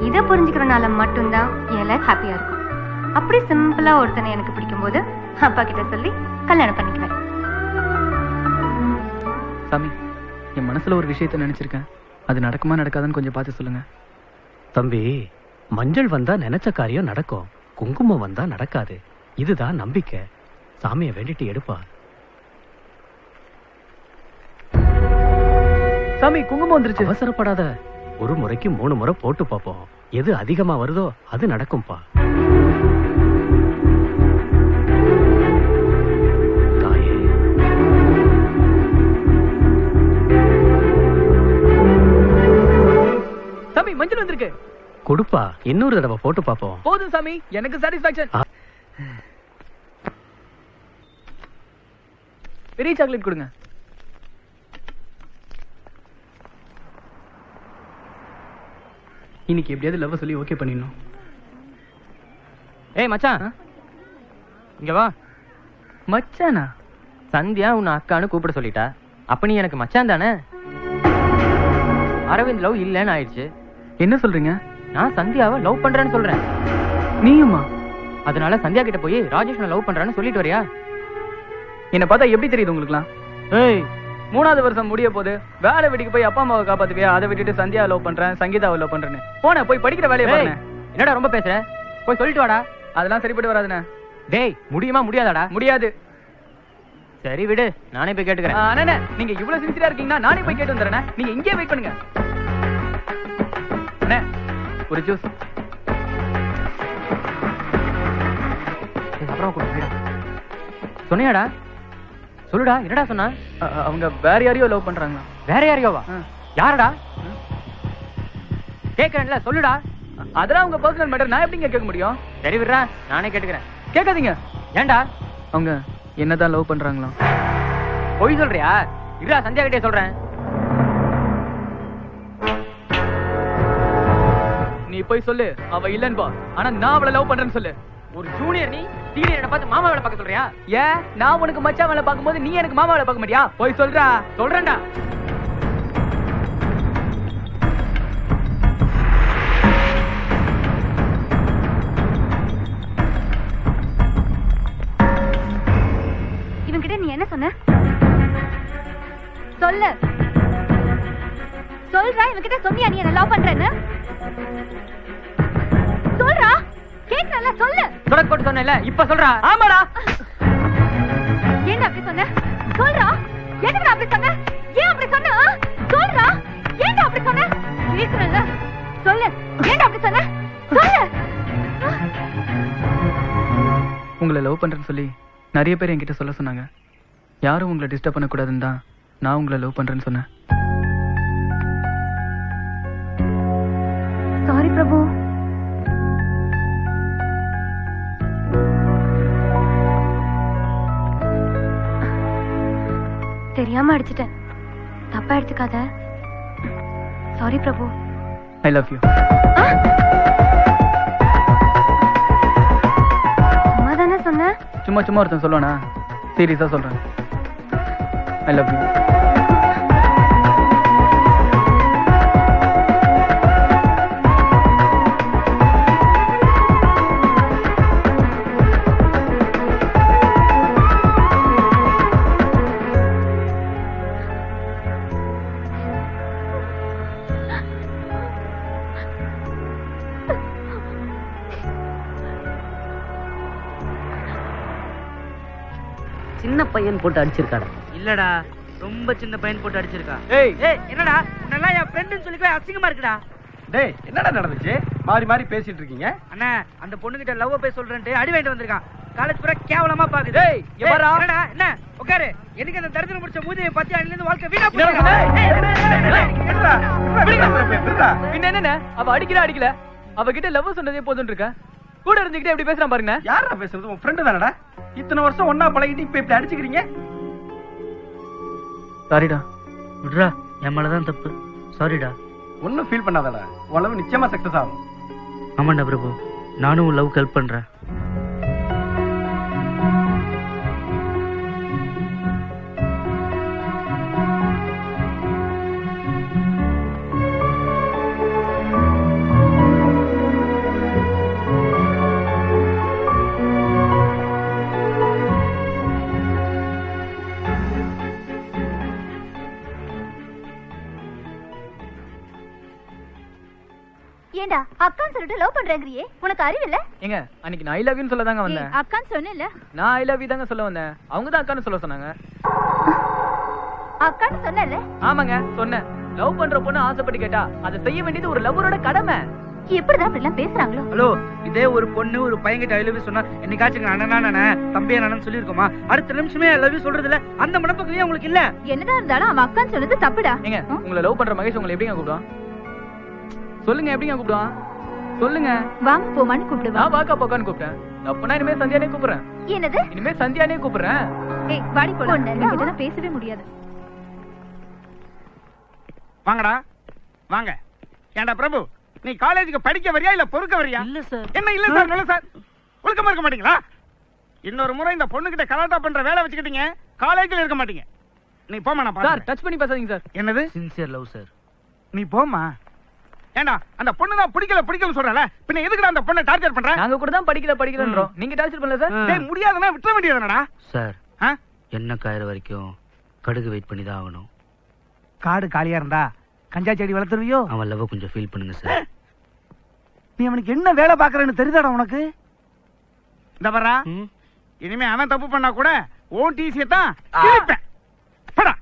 இதை புரிஞ்சுக்கிறனால மட்டும்தான் என் லைஃப் ஹாப்பியா இருக்கும். அப்படி சிம்பிளா ஒருத்தனை எனக்கு பிடிக்கும் போது அப்பா கிட்ட சொல்லி கல்யாணம் பண்ணிக்குவேன். சாமி, என் மனசுல ஒரு விஷயத்த நினைச்சிருக்கேன். அது நடக்குமா நடக்காதுன்னு கொஞ்சம் பார்த்து சொல்லுங்க. தம்பி, மஞ்சள் வந்தா நினைச்ச காரியம் நடக்கும், குங்குமம் வந்தா நடக்காது. இதுதான் நம்பிக்கை. சாமியை வேண்டிட்டு எடுப்பா. சாமி, குங்குமம் வந்துருச்சு. அவசரப்படாத, ஒரு முறைக்கு 3 முறை போட்டு பார்ப்போம். எது அதிகமா வருதோ அது நடக்கும்பா. தாயே, சாமி மஞ்சள் வந்திருக்கு. கொடுப்பா, இன்னொரு தடவை போட்டு பார்ப்போம். போதும் சாமி, எனக்கு சாட்டிஸ்பாக்சன். பெரிய சாக்லேட் கொடுங்க. இன்னைக்கு எப்படியாவது லவ் சொல்லி ஓகே பண்ணிடணும். ஏய் மச்சான், இங்க வா. மச்சானா? சந்தியா உன்னை அக்கான்னு கூப்பிட சொல்லிட்டா. அப்ப நீ எனக்கு மச்சான் தானே? அரவிந்த் லவ் இல்லன்னு ஆயிடுச்சு. என்ன சொல்றீங்க? நான் சந்தியாவை லவ் பண்றேன்னு சொல்றேன். நீயுமா? அதனால சந்தியா கிட்ட போய் ராஜேஷ் லவ் பண்றான்னு சொல்லிட்டு வரியா? என்ன பார்த்தா எப்படி தெரியுது உங்களுக்குலாம்? ஏய், 3வது வருஷம் முடிய போது வேலை வீட்டுக்கு போய் அப்பா அம்மாவை காப்பாத்துவியா? அதை விட்டுட்டு சந்தியா லவ் பண்றேன், சங்கீதாவை லவ் பண்றேன்னு போன போய் படிக்கிற வேலையை பாருங்க. என்னடா ரொம்ப பேசுற? போய் சொல்லிட்டு வாடா. அதெல்லாம் சரிப்பட்டு வராதுண்ணே. டேய், முடியுமா முடியாதாடா? முடியாது. சரி விடு, நானே போய் கேட்டுக்கிறேன். அண்ணே, நீங்க இவ்வளவு சின்சியரா இருக்கீங்கன்னா நானே போய் கேட்டு வந்துறேன். நீங்க இங்கே வெயிட் பண்ணுங்க. அண்ணே, ஒரு ஜூஸ். அப்புறம் சொன்னியாடா? சொல்லுடா, என்னடா சொன்னா? அவங்க வேற யாரையோ லவ் பண்றாங்களா? வேற யாரையோவா? யாரடா? கேக்குறேன்ல, சொல்லுடா. அதெல்லாம் உங்க பர்சனல் மேட்டர், நான் எப்படிங்க கேட்க முடியும்? சரி விடுறா, நானே கேட்டுக்கிறேன். கேட்காதீங்க. ஏன்டா? அவங்க என்னதான் லவ் பண்றாங்களா? பொய் சொல்றியா? இருடா, சந்தியா கிட்டே சொல்றேன். நீ போய் சொல்லு அவ இல்லன்னு பா. ஆனா நான் அவளை லவ் பண்றேன்னு சொல்லு. ஒரு ஜூனியர் நீ சீனியரை பார்த்து மாமா வேலை பார்க்க சொல்றியா? ஏன் நான் உனக்கு மச்சான் வேலை பார்க்கும்போது நீ எனக்கு மாமா வேலை பார்க்க மாட்டியா? போய் சொல்றா. சொல்றேன்டா. இவன்கிட்ட நீ என்ன சொன்ன? சொல்லு. சொல்றா, இவன்கிட்ட சொன்னியா நீ என்ன லவ் பண்றேன்னு? சொல்றா, கேக்குறல, சொல்லு. தொடக்க போட்டு சொன்னேன்ல, இப்ப சொல்றா. ஆமாடா. என்ன அப்படி சொன்ன? சொல்றா. எதுக்கு அப்படி சொன்ன? ஏன் அப்படி சொன்ன? சொல்றா. ஏன் அப்படி சொன்ன? கேக்குறல, சொல்லு. ஏன் அப்படி சொன்ன? சொல்லு. உங்களை லவ் பண்றேன்னு சொல்லி நிறைய பேர் என்கிட்ட சொல்ல சொன்னாங்க. யாரும் உங்களை டிஸ்டர்ப் பண்ணக்கூடாதுன்னு தான் நான் உங்களை லவ் பண்றேன்னு சொன்னேன். சாரி பிரபு. தெரியாம அடிச்சிட்டேன், தப்பா எடுத்துக்காத. Sorry Prabhu. I love you. அம்மா தானே சொன்ன? சும்மா சும்மா ஒருத்தன் சொல்லுவானா? சீரியஸா சொல்றேன். I love you. சின்ன பையன் போட்டு அடிச்சிருக்காரு. இல்லடா, ரொம்ப சின்ன பையன் போட்டு அடிச்சிருக்கா. ஏய் என்னடா உன்னெல்லாம் என் ஃப்ரெண்டுன்னு சொல்லிக்கவே அசிங்கமா இருக்குடா. டேய், என்னடா நடந்துச்சு? மாறி மாறி பேசிட்டு இருக்கீங்க. அண்ணா, அந்த பொண்ணுகிட்ட லவ் பேச சொல்றேன்ட்டு அடி வாங்கிட்டு வந்திருக்கான். காலேஜ் பூரா கேவலமா பாக்குது. டேய், எவரா? என்னடா என்ன? உட்காரு. எனக்கு அந்த தரித்திரம் முடிச்ச மூதியை பத்தி அன்னில இருந்து வாழ்க்கை வீணா என்ன அவ அடிக்கல அடிக்கல. அவகிட்ட லவ் சொன்னதே போதும் இருக்க. கூட இருந்துகிட்டே எப்படி பேசுறான் பாருங்க. யாரா பேசுறது? உன் ஃப்ரெண்டு தானடா. இத்தனை வருஷம் ஒண்ணா பழகிட்டு இப்ப இப்படி அடிச்சுக்கிறீங்க. சாரிடா. விடுறா, என் மேலதான் தப்பு. சாரிடா. ஒன்னும் ஃபீல் பண்ணாதடா. உன் லவ் நிச்சயமா சக்சஸ் ஆகும். ஆமாண்டா பிரபு, நானும் உன் லவ் ஹெல்ப் பண்றேன். ஏண்டா அக்கான்னு சொல்லிட்டு லவ் பண்றேங்கறியே, உனக்கு அறிவு இல்ல? ஏங்க, அன்னைக்கு நான் ஐ லவ் யூன்னு சொல்ல தாங்க வந்தேன். அக்கான்னு சொன்னேல்ல? நான் ஐ லவ் யூ தாங்க சொல்ல வந்தேன். அவங்க தான் அக்கான்னு சொல்ல சொன்னாங்க. அக்கான்னு சொன்னேல்ல? ஆமாங்க, சொன்னேன். லவ் பண்ற பொண்ணு ஆசைப்பட்டு கேட்டா அதை செய்ய வேண்டியது ஒரு லவ்வரோட கடமை. எப்படிதான் அப்படி எல்லாம் பேசுறாங்களோ? ஹலோ, இதே ஒரு பொண்ணு ஒரு பையன்கிட்ட ஐ லவ் யூ சொன்னா என்னைக்காச்சும் அண்ணனா நானே தம்பியா நானு சொல்லிருக்கோமா? அடுத்த நிமிஷமே ஐ லவ் யூ சொல்றது இல்ல. அந்த மனப்பக்குவம் உங்களுக்கு இல்ல. என்னதான் இருந்தாலும் அவன் அக்கான்னு சொன்னது தப்புடா. ஏங்க, உங்களை லவ் பண்ற மகேஷ் உங்களை எப்படிங்க கூப்பிடுவான்? சொல்லுங்க, எப்படிங்க கூப்பிடுவான்? சொல்லுங்க. வாங்க போமான்னு கூப்பிடுவா. நான் வாக்கா போக்கான்னு கூப்பிட்டேன். அப்பனா இனிமே சந்தியானே கூப்பிடுறேன். என்னது? இனிமே சந்தியானே கூப்பிடுறேன். ஏய் வாடி போலாம். உன்கிட்ட பேசவே முடியாது. வாங்கடா வாங்க. ஏண்டா பிரபு, நீ காலேஜுக்கு படிக்க வரியா இல்ல பொறுக்க வரியா? இல்ல சார். என்ன இல்ல சார்? நல்ல சார், ஒழுக்கமா இருக்க மாட்டீங்களா? இன்னொரு முறை இந்த பொண்ணுகிட்ட கலாட்டா பண்ற வேலை வச்சுக்கிட்டீங்க, காலேஜ்ல இருக்க மாட்டீங்க. நீ போமா. நான் சார் டச் பண்ணி பேசாதீங்க சார். என்னது? Sincere love sir. நீ போமா. ஏண்டா அந்த பொண்ணு தான் பிடிக்கல சொல்றல, பின்ன எதுக்குடா அந்த பொண்ணை டார்ச்சர் பண்ற? நாங்க கூட தான் படிக்கலன்றோம். நீங்க டார்ச்சர் பண்ணல சார். டேய் முடியாதுன்னா விட்டுற வேண்டியதுதானடா. சார் என்ன காயற வரைக்கும் கடுகு வெயிட் பண்ணி தான் ஆகணும். காடு காலியா இருந்தா கஞ்சா செடி வளர்த்துருவியோ? அவன் லவ் கொஞ்சம் ஃபீல் பண்ணுங்க சார். நீ அவனுக்கு என்ன வேலை பாக்குறன்னு தெரியுதாடா உனக்கு? இந்த வர்றா, இனிமே அவன் தப்பு பண்ணா கூட ஓடிசிய தான் கிழிப்பேன். போடா.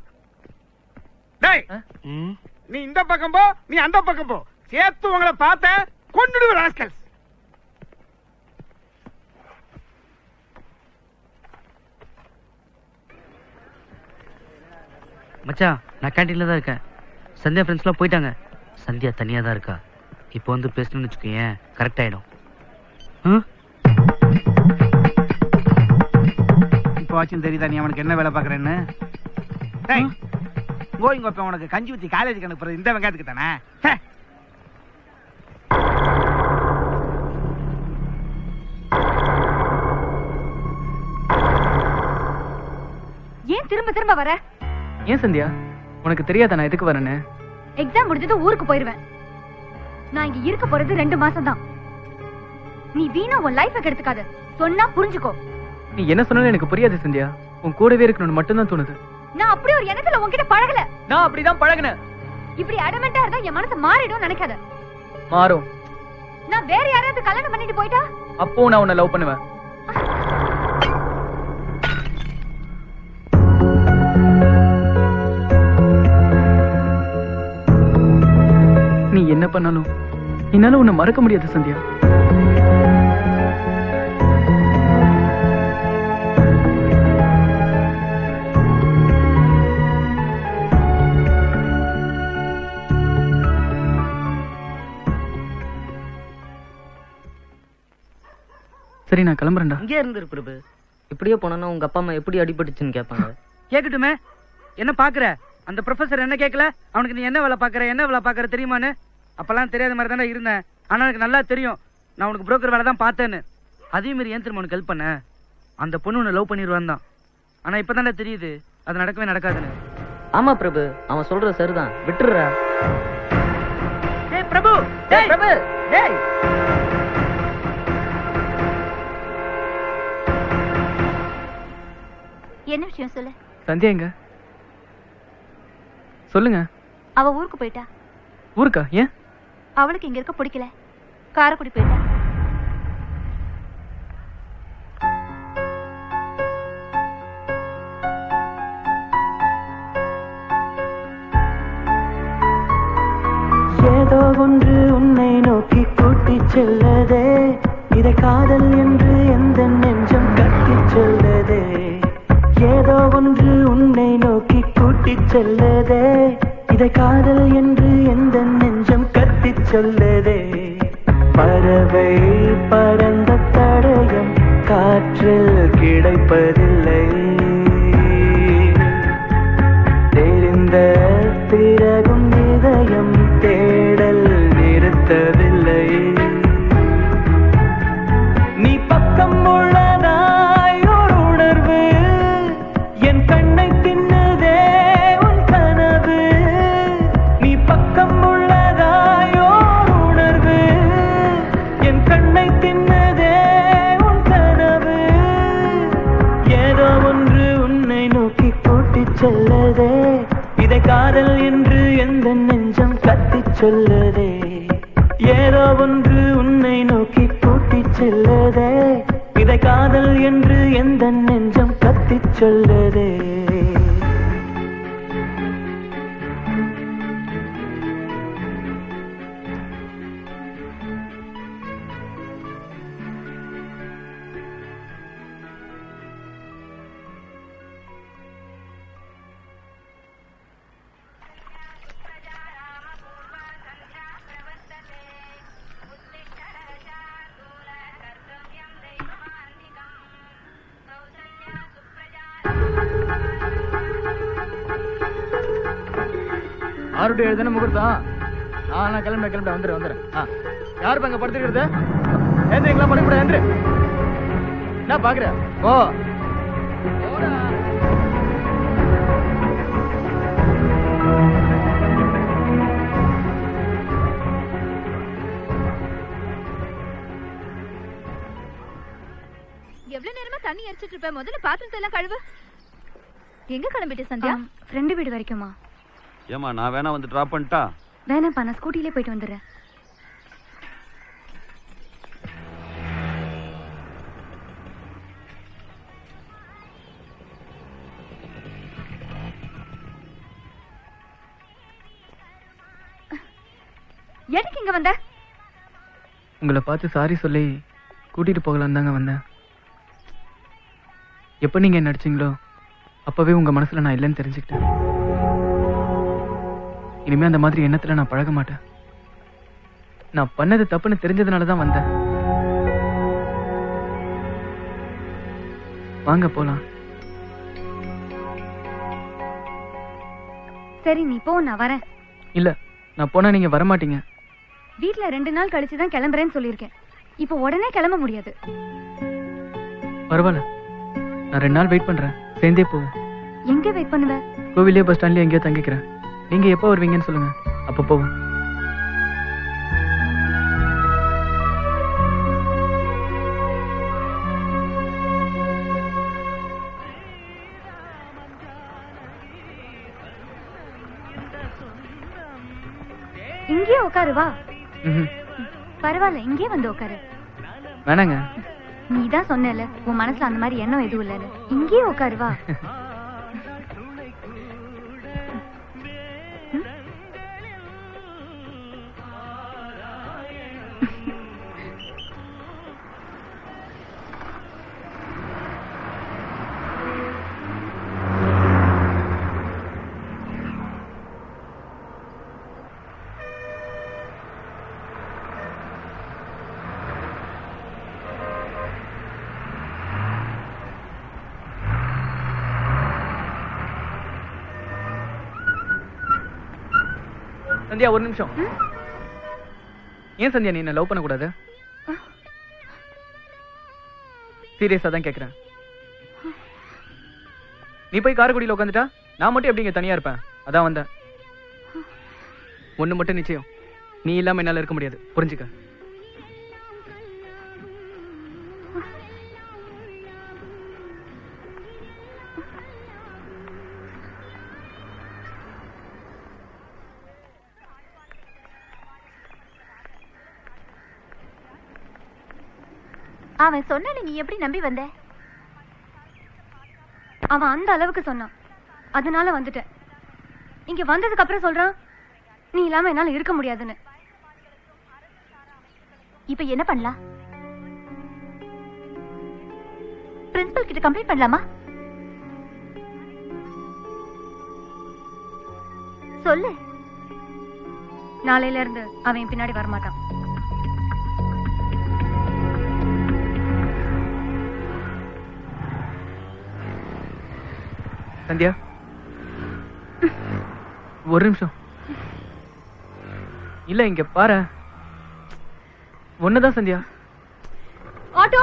டேய் நீ இந்த பக்கம் போ, நீ அந்த பக்கம் போ. சேர்த்து உங்களை பார்த்த கொன்னுடுவ ராஸ்கல்ஸ். மச்சான் நான் கேண்டீன்ல தான் இருக்கேன். சந்தியா ஃப்ரெண்ட்ஸ்லாம் போயிட்டாங்க. சந்தியா தனியா தான் இருக்கா. இப்போ வந்து பேசணும்னு வச்சுக்கோங்க, கரெக்ட் ஆயிடும். இப்போ ஆச்சும் தெரியுதா நீ அவனுக்கு என்ன வேலை பாக்குறேன்னு? டேய் கோயிங்க இப்ப உனக்கு கஞ்சி ஊத்தி காலேஜுக்கு அனுப்புறது இந்த வெங்காயத்துக்கு தானே? ஏன் திரும்ப திரும்ப வர? ஏன் சந்தியா, உனக்கு தெரியாதா நான் எதுக்கு வரேன்னு? எக்ஸாம் முடிஞ்சது ஊருக்கு போயிருவேன். நான் இங்க இருக்க போறது 2 மாசம் தான். நீ வீணா உன் லைஃபை கெடுத்துக்காத. சொன்னா புரிஞ்சுக்கோ. நீ என்ன சொன்னாலும் எனக்கு புரியாது சந்தியா. உன் கூடவே இருக்கணும்னு மட்டும் தான் தோணுது. நான் அப்படி ஒரு எண்ணத்துல உன்கிட்ட பழகல. நான் அப்படிதான் பழகுனேன். இப்படி அடமெண்டா இருந்தா என் மனசு மாறிடும் நினைக்காத. மாறும். நான் வேற யாரையாவது கல்யாணம் பண்ணிட்டு போயிட்டா அப்போ நான் உன்னை லவ் பண்ணுவேன். நீ என்ன பண்ணாலும் என்னால உன்னை மறக்க முடியாது சந்தியா. சரி நான் கிளம்புறேன்டா. இங்கே இருந்துரு பிரபு. இப்படியே போனா உங்க அப்பா அம்மா எப்படி அடிபட்டுச்சுன்னு கேட்பாங்க. கேக்கட்டுமே. என்ன பாக்குற? அந்த ப்ரொஃபசர் என்ன கேட்கல? அவனுக்கு நீ என்ன வேலை பாக்குற தெரியுமான்னு? அப்பெல்லாம் தெரியாத மாதிரி தானே இருந்தேன். ஆனா எனக்கு நல்லா தெரியும் நான் உனக்கு புரோக்கர் வேலை தான் பார்த்தேன்னு. அதே மாதிரி ஏன் திரும்ப உனக்கு ஹெல்ப் பண்ண? அந்த பொண்ணு உன்னை லவ் பண்ணிடுவான் தான். ஆனா இப்பதானே தெரியுது அது நடக்கவே நடக்காதுன்னு. ஆமா பிரபு, அவன் சொல்ற சரிதான், விட்டுறா. டேய் பிரபு, டேய் பிரபு, டேய். என்ன விஷயம் சொல்லு. சந்தியா எங்க? சொல்லுங்க. அவ ஊருக்கு போயிட்டா. ஊருக்கா? ஏன்? அவளுக்கு இங்க இருக்க பிடிக்கல. காரைக்குடி போயிட்டா. ஏதோ ஒன்று உன்னை நோக்கி கூட்டிச் செல்லதே, இதை காதல் என்று எந்த நெஞ்சம் கட்டிச் செல்லதே. ஏதோ ஒன்று உன்னை நோக்கி கூட்டிச் செல்லதே, இதை காதல் என்று எந்த நெஞ்சம் கட்டிச் செல்லதே. பறவை பறந்த தடயம் காற்றில் கிடைப்பதில்லை, தெரிந்த பிறகும் இதயம் தேடல் நிறுத்தவில்லை. நீ பக்கம் உள்ளதாய் ஒரு உணர்வு என் கண்ணை தின்னுதே உன் கனவு. நீ பக்கம் உள்ளதாய் ஒரு உணர்வு என் கண்ணை தின்னுதே உன் கனவு. ஏதோ ஒன்று உன்னை நோக்கி கூட்டிச் செல்லதே, இதை காதல் என்று எந்த நெஞ்சம் கத்திச் சொல்லதே. ஏதோ ஒன்று உன்னை நோக்கி கூட்டிச் செல்லதே, இதை காதல் என்று எந்த நெஞ்சம் கத்திச் சொல்லதே. 6 to 7 தானே முகூர்த்தம். நான் கிளம்பிட்டேன் வந்துடுறேன். யாரு அங்க படுத்துக்கிறது? ஏந்திரிங்களா படுக்க கூட ஏந்திரு. என்ன பாக்குற? ஓ எவ்வளவு நேரமா தண்ணி எரிச்சிட்டு இருப்ப? முதல்ல பாத்திரத்தை எல்லாம் கழுவு. எங்க கிளம்பிட்ட சந்தியா? ஃப்ரெண்டு வீடு வரைக்குமா? ஏமா நான் வேணா வந்து டிராப் பண்ணிட்டா? வேணாம்ப்பா, நான் ஸ்கூட்டிலே போயிட்டு வந்துடுறேன். எதுக்கு இங்க வந்த? உங்களை பார்த்து சாரி சொல்லி கூட்டிட்டு போகலாம் தாங்க வந்தேன். எப்ப நீங்க என்ன நடிச்சீங்களோ அப்பவே உங்க மனசுல நான் இல்லைன்னு தெரிஞ்சுக்கிட்டேன். இனிமே அந்த மாதிரி எண்ணத்துல நான் பழக மாட்டேன். நான் பண்ணது தப்புன்னு தெரிஞ்சதுனாலதான் வந்தேன். வாங்க போலாம். சரி நீ போ, நான் வரேன். இல்ல, நான் போனா நீங்க வரமாட்டீங்க. வீட்ல 2 நாள் கழிச்சுதான் கிளம்புறேன்னு சொல்லியிருக்கேன். இப்போ உடனே கிளம்ப முடியாது. பரவாயில்ல, நான் 2 நாள் வெயிட் பண்றேன். சேர்ந்தே போவோம். எங்க வெயிட் பண்ணுவ? கோவிலே பஸ் ஸ்டாண்ட்லயே எங்கேயோ தங்கிக்கிறேன். நீங்க எப்போ வருவீங்கன்னு சொல்லுங்க, அப்ப போவோம். இங்கேயே உட்காரு வா. ம்ஹும். பரவாயில்ல, இங்கேயே வந்து உட்காரு. வேணாங்க. நீ தான் சொன்னல உன் மனசுல அந்த மாதிரி எண்ணம் எதுவும் இல்லைன்னு. இங்கேயே உட்காரு வா. சந்தியா ஒரு நிமிஷம். ஏன் சந்தியா நீ என்ன லவ் பண்ண கூடாது? சீரியஸா தான் கேக்குறேன். நீ போய் காரைக்குடியில உட்காந்துட்டா நான் மட்டும் எப்படிங்க தனியா இருப்பேன்? அதான் வந்தேன். ஒண்ணு மட்டும் நிச்சயம், நீ இல்லாம என்னால இருக்க முடியாது, புரிஞ்சுக்க. அவன் சொன்னானே, நீ எப்படி நம்பி வந்த? அவன் அந்த அளவுக்கு சொன்னான், அதனால வந்துட்டேன். இங்க வந்ததுக்கு அப்புறம் சொல்றான் நீ இல்லாம என்னால இருக்க முடியாதுன்னு. இப்ப என்ன பண்ணலாம்? பிரின்சிபல் கிட்ட கம்ப்ளைண்ட் பண்ணலாமா? சொல்லு. நாளையில இருந்து அவன் பின்னாடி வரமாட்டான். சந்தியா ஒரு நிமிஷம். இல்ல இங்க பாரு, ஒண்ணுதான் சந்தியா. ஆட்டோ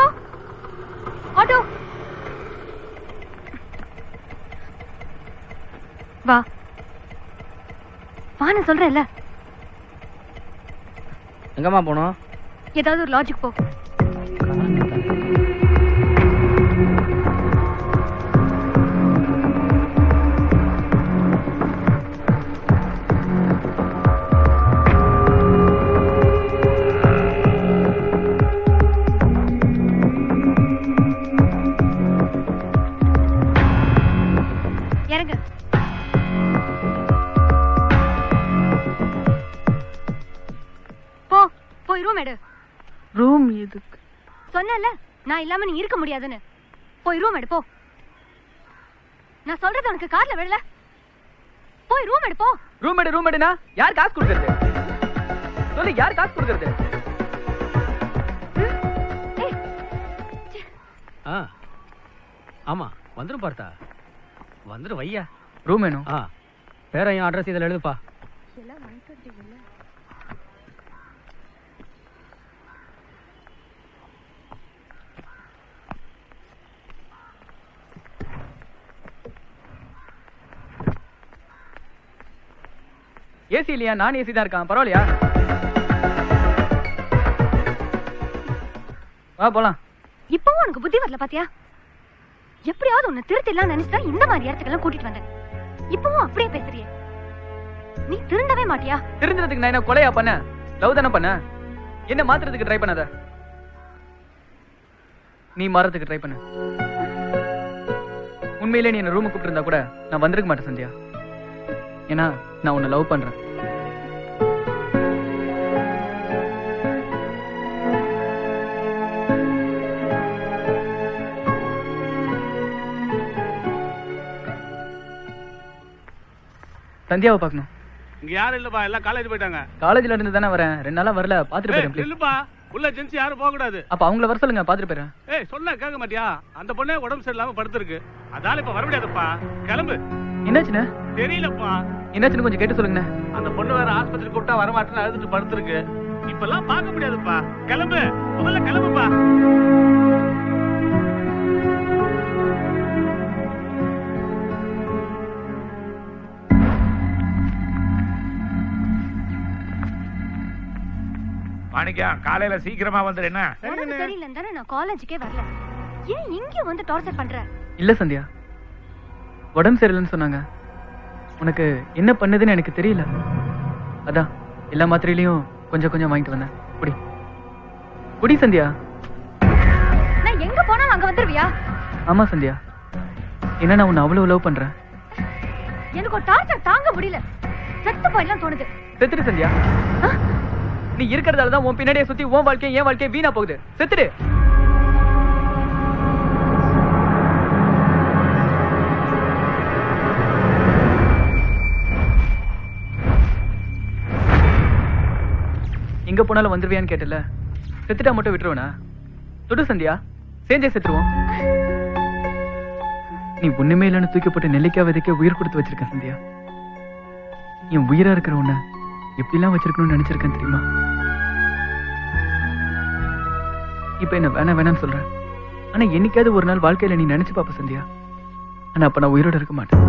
ஆட்டோ வா வா, நான் சொல்றேன்ல. எங்கம்மா போனோம்? ஏதாவது ஒரு லாஜிக் போ. இறங்கு. போ, போய் ரூம் எடு. ரூம் எதுக்கு? சொன்னல நான் இல்லாம நீ இருக்க முடியாதுன்னு. போய் ரூம் எடு போ. நான் சொல்றது உனக்கு காதுல விழல. போய் ரூம் எடு போ. ரூம் எடுனா யார் காசு கொடுக்கறது? சொல்லு, யார் காசு கொடுக்கறது? ஆமா வந்துடும் பார்த்தா. வந்துடும் வையா. ரூம் வேணும். பேரையும் அட்ரஸ் இதில் எழுதுப்பா. ஏசி இல்லையா? நான் ஏசி தான் இருக்கான். பரவாயில்லையா? வா போலாம். இப்பவும் உனக்கு புத்தி வரல பாத்தியா? எப்படியாவது உன்னை திருத்திடலாம் நினைச்சா இந்த மாதிரி இடத்துக்கெல்லாம் கூட்டிட்டு வந்தேன். இப்பவும் அப்படியே பேசுறியே. நீ திருந்தவே மாட்டியா? திருந்துறதுக்கு நான் என்ன கொலையா பண்ண? லவ் தானே பண்ண. என்ன மாத்துறதுக்கு ட்ரை பண்ணாத. நீ மாறதுக்கு ட்ரை பண்ணு. உண்மையிலே நீ என்ன ரூமுக்கு கூப்பிட்டு இருந்தா கூட நான் வந்திருக்க மாட்டேன் சந்தியா. ஏன்னா நான் உன்னை லவ் பண்றேன். சந்தியாவை பார்க்கணும். இங்க யாரும் இல்லப்பா, எல்லாம் காலேஜ் போயிட்டாங்க. காலேஜ்ல இருந்து தானே வரேன். 2 நாளா வரல. பாத்துட்டு போறேன் ப்ளீஸ். இல்லப்பா, உள்ள ஜென்ஸ் யாரும் போக கூடாது. அப்ப அவங்கள வர சொல்லுங்க, பாத்துட்டு போறேன். ஏய் சொன்னா கேட்க மாட்டியா? அந்த பொண்ணே உடம்பு சரியில்லாம படுத்திருக்கு. அதால இப்ப வர முடியாதுப்பா. கிளம்பு. என்னாச்சுண்ணே? தெரியலப்பா. என்னாச்சுன்னு கொஞ்சம் கேட்டு சொல்லுங்கண்ணே. அந்த பொண்ணு வேற ஆஸ்பத்திரி கூப்பிட்டா வர மாட்டேன்னு அழுதுட்டு படுத்திருக்கு. இப்பெல்லாம் பார்க்க முடியாதுப்பா. கிளம்பு, முதல்ல கிளம்புப்பா. மாணிக்கா, காலையில சீக்கிரமா வந்துரு. என்ன உனக்கு தெரியலன்னு தானே நான் காலேஜுக்கே வரல. ஏன் இங்க வந்து டார்ச்சர் பண்ற? இல்ல சந்தியா, உடம்பு சரியில்லைன்னு சொன்னாங்க. உனக்கு என்ன பண்ணுதுன்னு எனக்கு தெரியல. அதான் எல்லா மாத்திரையிலையும் கொஞ்சம் கொஞ்சம் வாங்கிட்டு வந்தேன். குடி குடி சந்தியா. நான் எங்க போனாலும் அங்க வந்துருவியா? ஆமா சந்தியா, என்ன நான் உன்னை அவ்வளவு லவ் பண்றேன். எனக்கு ஒரு டார்ச்சர் தாங்க முடியல. செத்து போயிடலாம் தோணுது. செத்துடு சந்தியா. நீ இருக்கிறதால தான் உன் பின்னாடியே சுத்தி உன் வாழ்க்கை என் வாழ்க்கை வீணா போகுது. செத்துடு. எங்க போனாலும் வந்துருவியான்னு கேட்டல. செத்துட்டா மட்டும் விட்டுருவனா? தொடு சந்தியா, சேஞ்சே செத்துருவோம். நீ ஒண்ணுமே இல்லைன்னு தூக்கி போட்டு நெல்லிக்காய் விதைக்க உயிர் கொடுத்து வச்சிருக்க சந்தியா. என் உயிரா இருக்கிற உன்னை எப்படிலாம் வச்சிருக்கணும்னு நினைச்சிருக்கேன் தெரியுமா? இப்ப என்ன வேணாம் வேணாம்னு சொல்றேன். ஆனா என்னைக்காவது ஒரு நாள் வாழ்க்கையில நீ நினைச்சு பாப்ப சந்தியா. ஆனா அப்ப நான் உயிரோட இருக்க மாட்டேன்.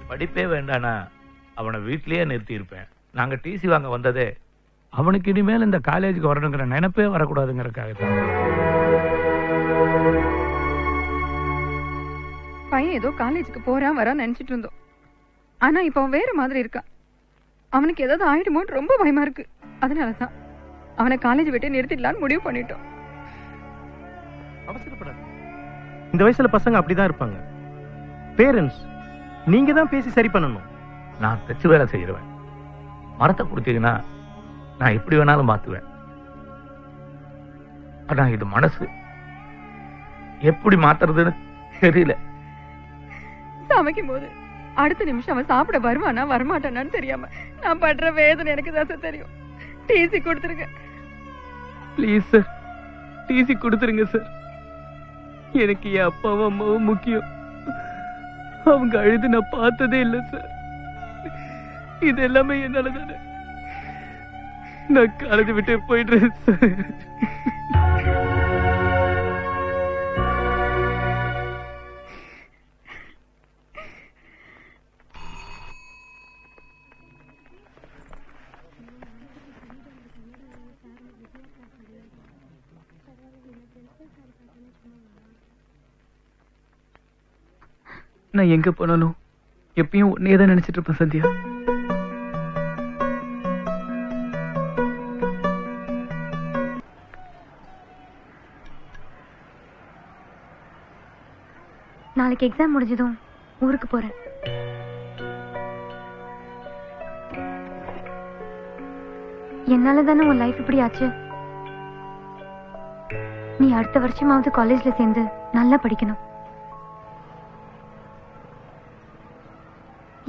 படிப்பே வேண்டானா அவனை வீட்லயே நிறுத்தி இருப்பேன். நாங்க டிசி வாங்க வந்ததே அவனுக்கு இனிமேல் இந்த காலேஜுக்கு வரணுங்கிற நினைப்பே வரக்கூடாதுங்கிறதுக்காக தான். பையன் ஏதோ காலேஜுக்கு போறான் வரான்னு நினைச்சிட்டு இருந்தோம். ஆனா இப்ப அவன் வேற மாதிரி இருக்கான். அவனுக்கு ஏதாவது ஆயிடுமோன்னு ரொம்ப பயமா இருக்கு. அதனாலதான் அவனை காலேஜ் விட்டு நிறுத்திடலான்னு முடிவு பண்ணிட்டோம். அவசரப்படாது. இந்த வயசுல பசங்க அப்படிதான் இருப்பாங்க. பேரண்ட்ஸ் நீங்க தான் பேசி சரி பண்ணணும். நான் தச்சு வேலை செய்யறேன். மரத்தை கொடுத்தீங்கன்னா நான் எப்படி வேணாலும் மாத்துவேன். ஆனா இது மனசு எப்படி மாத்துறதுன்னு தெரியல. சமைக்கும் போது அடுத்த நிமிஷம் அவன் சாப்பிட வருவானா வரமாட்டானான்னு தெரியாம நான் படுற வேதனை எனக்கு தான் தெரியும். டிசி கொடுத்துருங்க ப்ளீஸ் சார், டிசி கொடுத்துருங்க சார். எனக்கு என் அப்பாவும் அம்மாவும் முக்கியம். அவங்க அழுது நான் பார்த்ததே இல்லை சார். இது எல்லாமே என்னால தானே. நான் காலேஜ் விட்டு போயிடுறேன் சார். நான் எங்க போனாலும் எப்பயும் உன்னையே தான் நினைச்சிட்டு இருப்பேன் சந்தியா. நாளைக்கு எக்ஸாம் முடிஞ்சதும் ஊருக்கு போறேன். என்னால தானே உன் லைஃப் இப்படி ஆச்சு. நீ அடுத்த வருஷமாவது காலேஜ்ல சேர்ந்து நல்லா படிக்கணும்.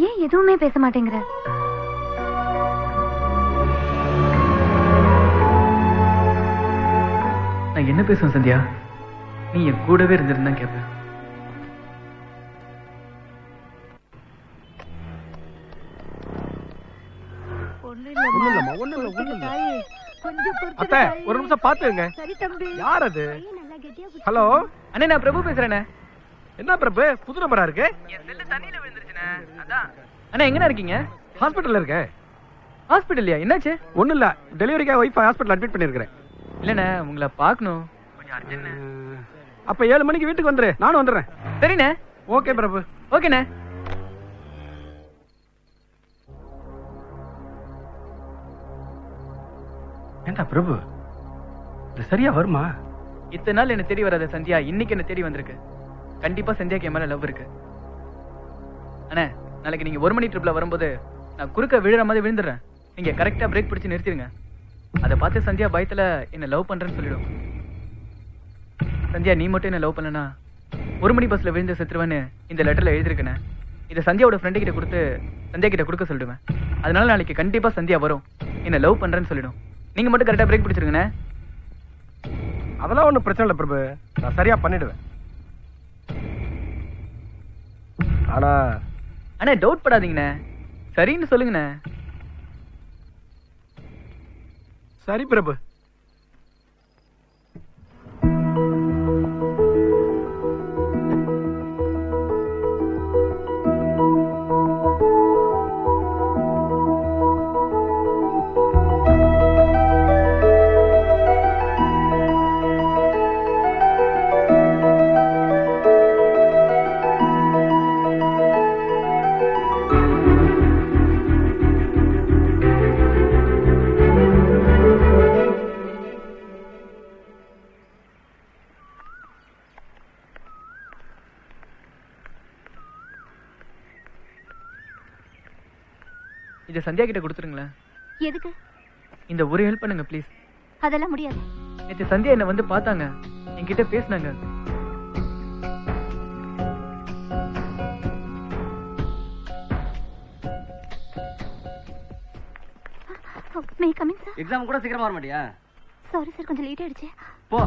ஏன் எதுவுமே பேச மாட்டேங்கிற? நான் என்ன பேசுவேன் சந்தியா? நீ என் கூடவே இருந்திருந்தா கேட்பேன். அத்தை, ஒரு நிமிஷம் பாத்துங்க. யார் அது? ஹலோ அண்ணே, நான் பிரபு பேசுறேனே. என்ன பிரபு, புது நம்பரா இருக்கு? அண்ணா எங்கண்ணா இருக்கீங்க? ஹாஸ்பிட்டல்ல இருக்கேன். ஹாஸ்பிட்டல்லையா? என்னாச்சு? ஒண்ணும் இல்ல, டெலிவரிக்காக ஒய்ஃப் ஹாஸ்பிட்டல் அட்மிட் பண்ணிருக்கேன். இல்லண்ணே, உங்களை பார்க்கணும். அப்ப 7 மணிக்கு வீட்டுக்கு வந்துரு, நானும் வந்துடுறேன். சரிண்ணே. ஓகே பிரபு. ஓகேண்ணே. ஏண்டா பிரபு, இது சரியா வருமா? இத்தனை நாள் என்ன தேடி வராத சந்தியா இன்னைக்கு என்ன தேடி வந்திருக்கு. கண்டிப்பா சந்தியாக்கு என் மேல லவ் இருக்கு. அண்ணே, நாளைக்கு நீங்க 1 மணி ட்ரிப்ல வரும்போது நான் குறுக்க விழுற மாதிரி விழுந்துடுறேன். நீங்க கரெக்டா பிரேக் பிடிச்சு நிறுத்திடுங்க. அதை பார்த்து சந்தியா பயத்துல என்ன லவ் பண்றேன்னு சொல்லிடும். சந்தியா, நீ மட்டும் என்ன லவ் பண்ணனா 1 மணி பஸ்ல விழுந்து செத்துருவேன்னு இந்த லெட்டர்ல எழுதிருக்கேன். இதை சந்தியாவோட ஃப்ரெண்டு கிட்ட கொடுத்து சந்தியா கிட்ட கொடுக்க சொல்லிடுவேன். அதனால நாளைக்கு கண்டிப்பா சந்தியா வரும், என்ன லவ் பண்றேன்னு சொல்லிடும். நீங்க மட்டும் கரெக்டா பிரேக் பிடிச்சிருங்கண்ணே. அதெல்லாம் ஒண்ணும் பிரச்சனை இல்ல பிரபு, நான் சரியா பண்ணிடுவேன். ஆனா அண்ணே, டவுட் படாதீங்கண்ணே, சரின்னு சொல்லுங்கண்ணே. சரி பிரபு. இதை சந்தியா கிட்ட கொடுத்துருங்களேன். எதுக்கு? இந்த ஒரு ஹெல்ப் பண்ணுங்க ப்ளீஸ். அதெல்லாம் முடியாது. நேற்று சந்தியா என்ன வந்து பார்த்தாங்க, என்கிட்ட பேசினாங்க. May coming sir. எக்ஸாம் கூட சீக்கிரமா வர மாட்டியா? சாரி சார், கொஞ்சம் லேட் ஆயிடுச்சு. போ.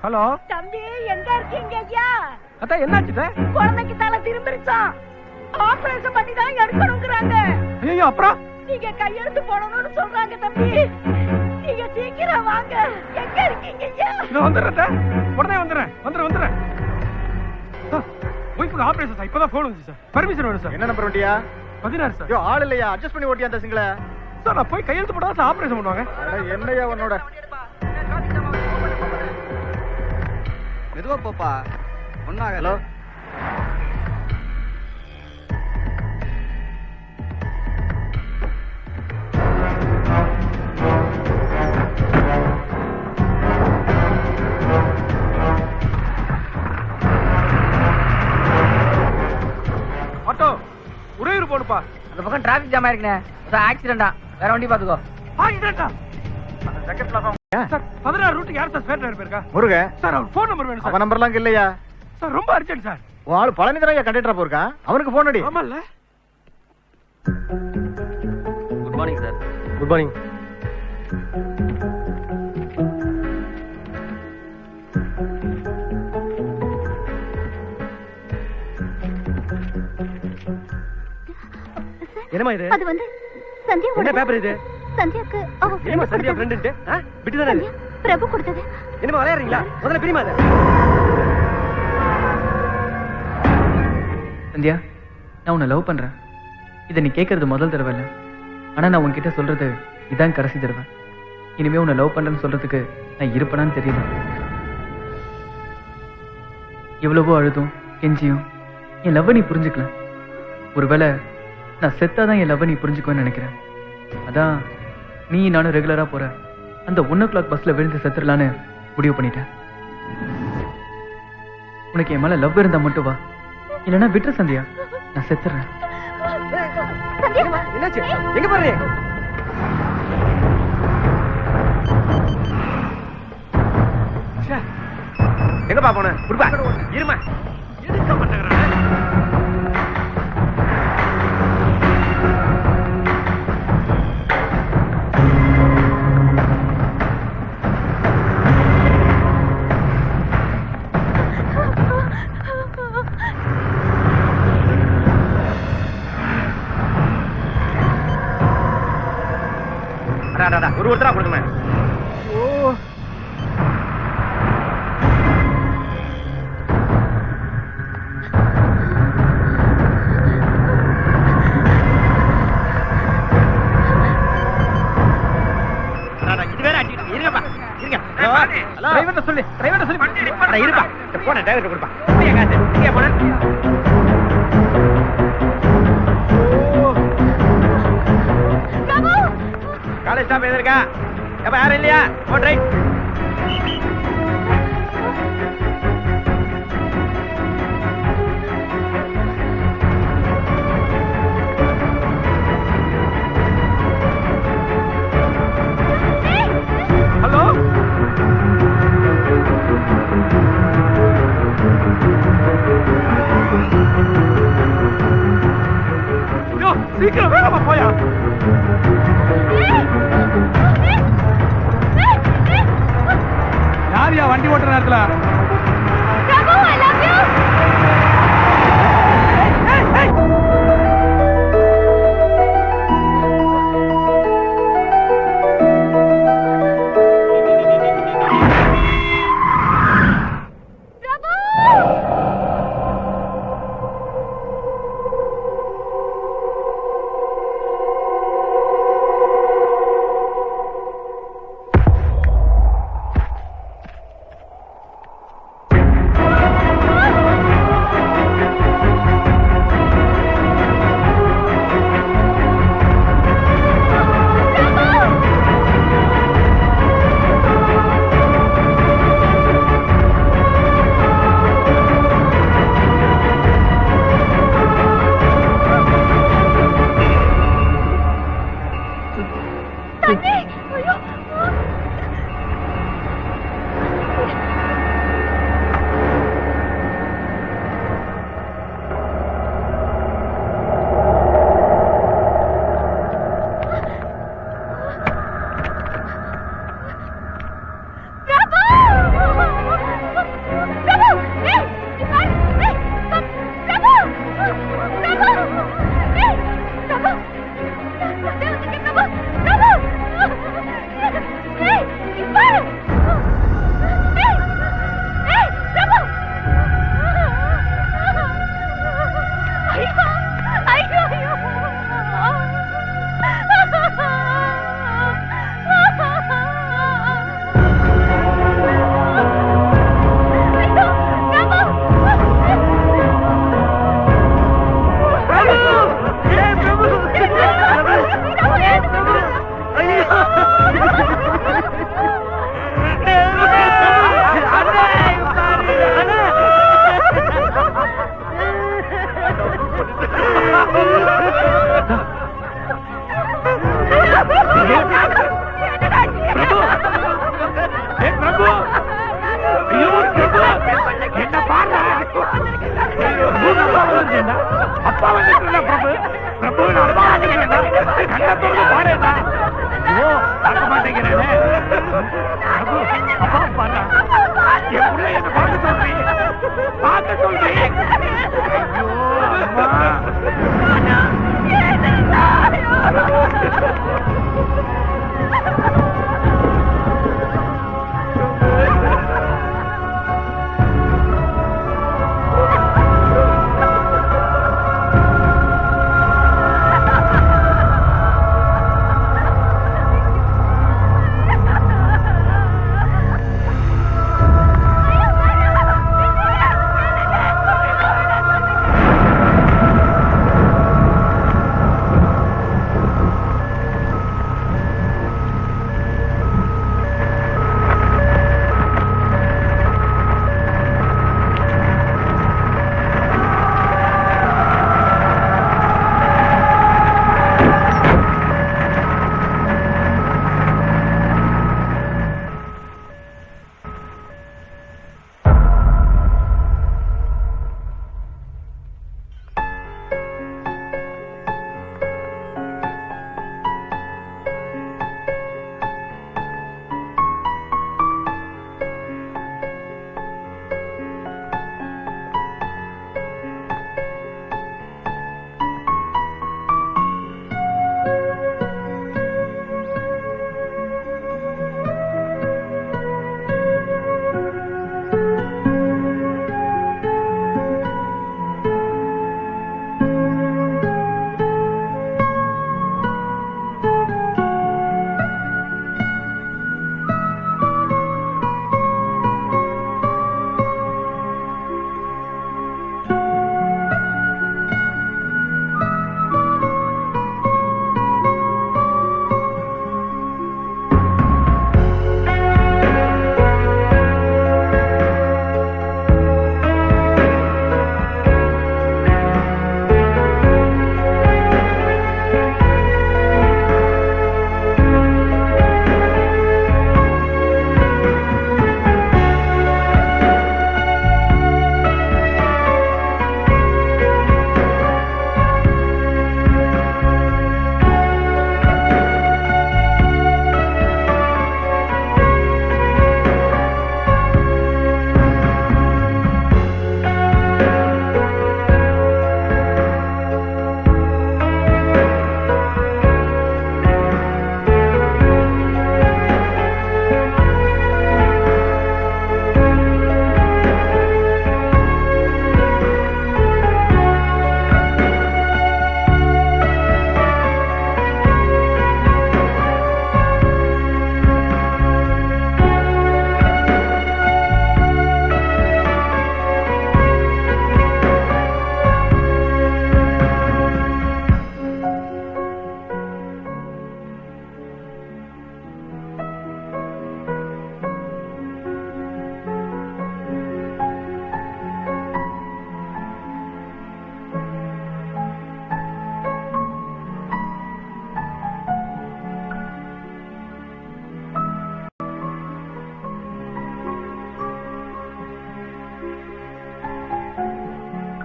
ஹலோ தம்பி, எங்க இருக்கீங்க ஐயா? அத்தா, என்னாச்சு? குழந்தைக்கு தலை திரும்பிருச்சான். ஆபரேஷன் பண்ணி தான் எடுக்கணும்ங்கறாங்க. ஐயோ, அப்புறம் நீங்க கையெழுத்து போடணும்னு சொல்றாங்க தம்பி. நீங்க சீக்கிரம் வாங்க. எங்க இருக்கீங்க ஐயா? நான் வந்துடுறேன், உடனே வந்துடுறேன். ஒய்ஃபுக்கு ஆபரேஷன் சார், இப்பதான் போன் வந்துச்சு சார். பர்மிஷன் வேணும் சார். என்ன நம்பர் வண்டியா? 16 சார். ஐயோ, ஆள் இல்லையா? அட்ஜஸ்ட் பண்ணி ஓட்டியா அந்த சிங்கள? சார், நான் போய் கையெழுத்து போட்டா சார் ஆபரேஷன் பண்ணுவாங்க. என்னையா உன்னோட? மெதுவா போப்பா, ஒன்னாக. ஹலோ, தான் டிராபிக் ஜாம் ஆயிருக்குண்ணே. ஆக்சிடென்டா, வேற வண்டி பாத்துக்கோ. ஆக்சிடென்ட்டா? சார் 16 ரூட்டுக்கு யார் சார் ஸ்பேர் டிரைவர் போயிருக்கா? முருக சார் அவர் ஃபோன் நம்பர் வேணும் சார். அவன் நம்பர்லாம் இல்லையா? சார் ரொம்ப அர்ஜென்ட் சார். உன் ஆளு பழனி தான் கண்டக்டரா போயிருக்கான். அவனுக்கு போன் அடி. ஆமால்ல. Good morning sir. Good morning. என்னமா இது? அது வந்து சந்தியா. என்ன பேப்பர் இது? சந்தியாக்கு அவ என்னமா சந்தியா ஃப்ரெண்ட் பிட்டு தானே இது? பிரபு கொடுத்தது. என்னமா விளையாடுறீங்களா? முதல்ல பிரிமா அத. சந்தியா, நான் உன்னை லவ் பண்றேன். இதை நீ கேட்கறது முதல் தடவை இல்லை. ஆனா நான் உன்கிட்ட சொல்றது இதான் கடைசி தடவை. இனிமே உன்னை லவ் பண்றேன்னு சொல்றதுக்கு நான் இருப்பேனான்னு தெரியல. எவ்வளவோ அழுதும் கெஞ்சியும் என் லவ் நீ புரிஞ்சுக்கல. ஒருவேளை நான் செத்தாதான் என் லவ் நீ புரிஞ்சுக்குவேன்னு நினைக்கிறேன். அதான் நீ நானும் ரெகுலரா போற அந்த 1 o'clock பஸ்ல விழுந்து செத்துடலான்னு முடிவு பண்ணிட்டேன். உனக்கு என் மேல லவ் இருந்தா மட்டும் வா, இல்லைன்னா விட்டுரு சந்தியா, நான் செத்துறேன். என்னாச்சு? எங்க போறீங்க? எங்கப்பா போன? குடுப்பா. இருமா. எதுக்கு மாட்டேங்கறானே? ஒரு ஒருத்தரா கொடுங்க. இது வேற அடிட்டு இருங்கப்பா. இருங்க. டிரைவர்ட்ட சொல்லு. இருப்பா. போன டிரைவர்ட்ட கொடுப்பா. நீங்க காசு. நீங்க போன. காலேஜ் ஸ்டாப் எதிர்க்கா? எப்ப யாரும் இல்லையா? Phone right. ஹலோ, சீக்கிரம் வேகமா போயா. யாரியா வண்டி ஓட்டுற நேரத்துல?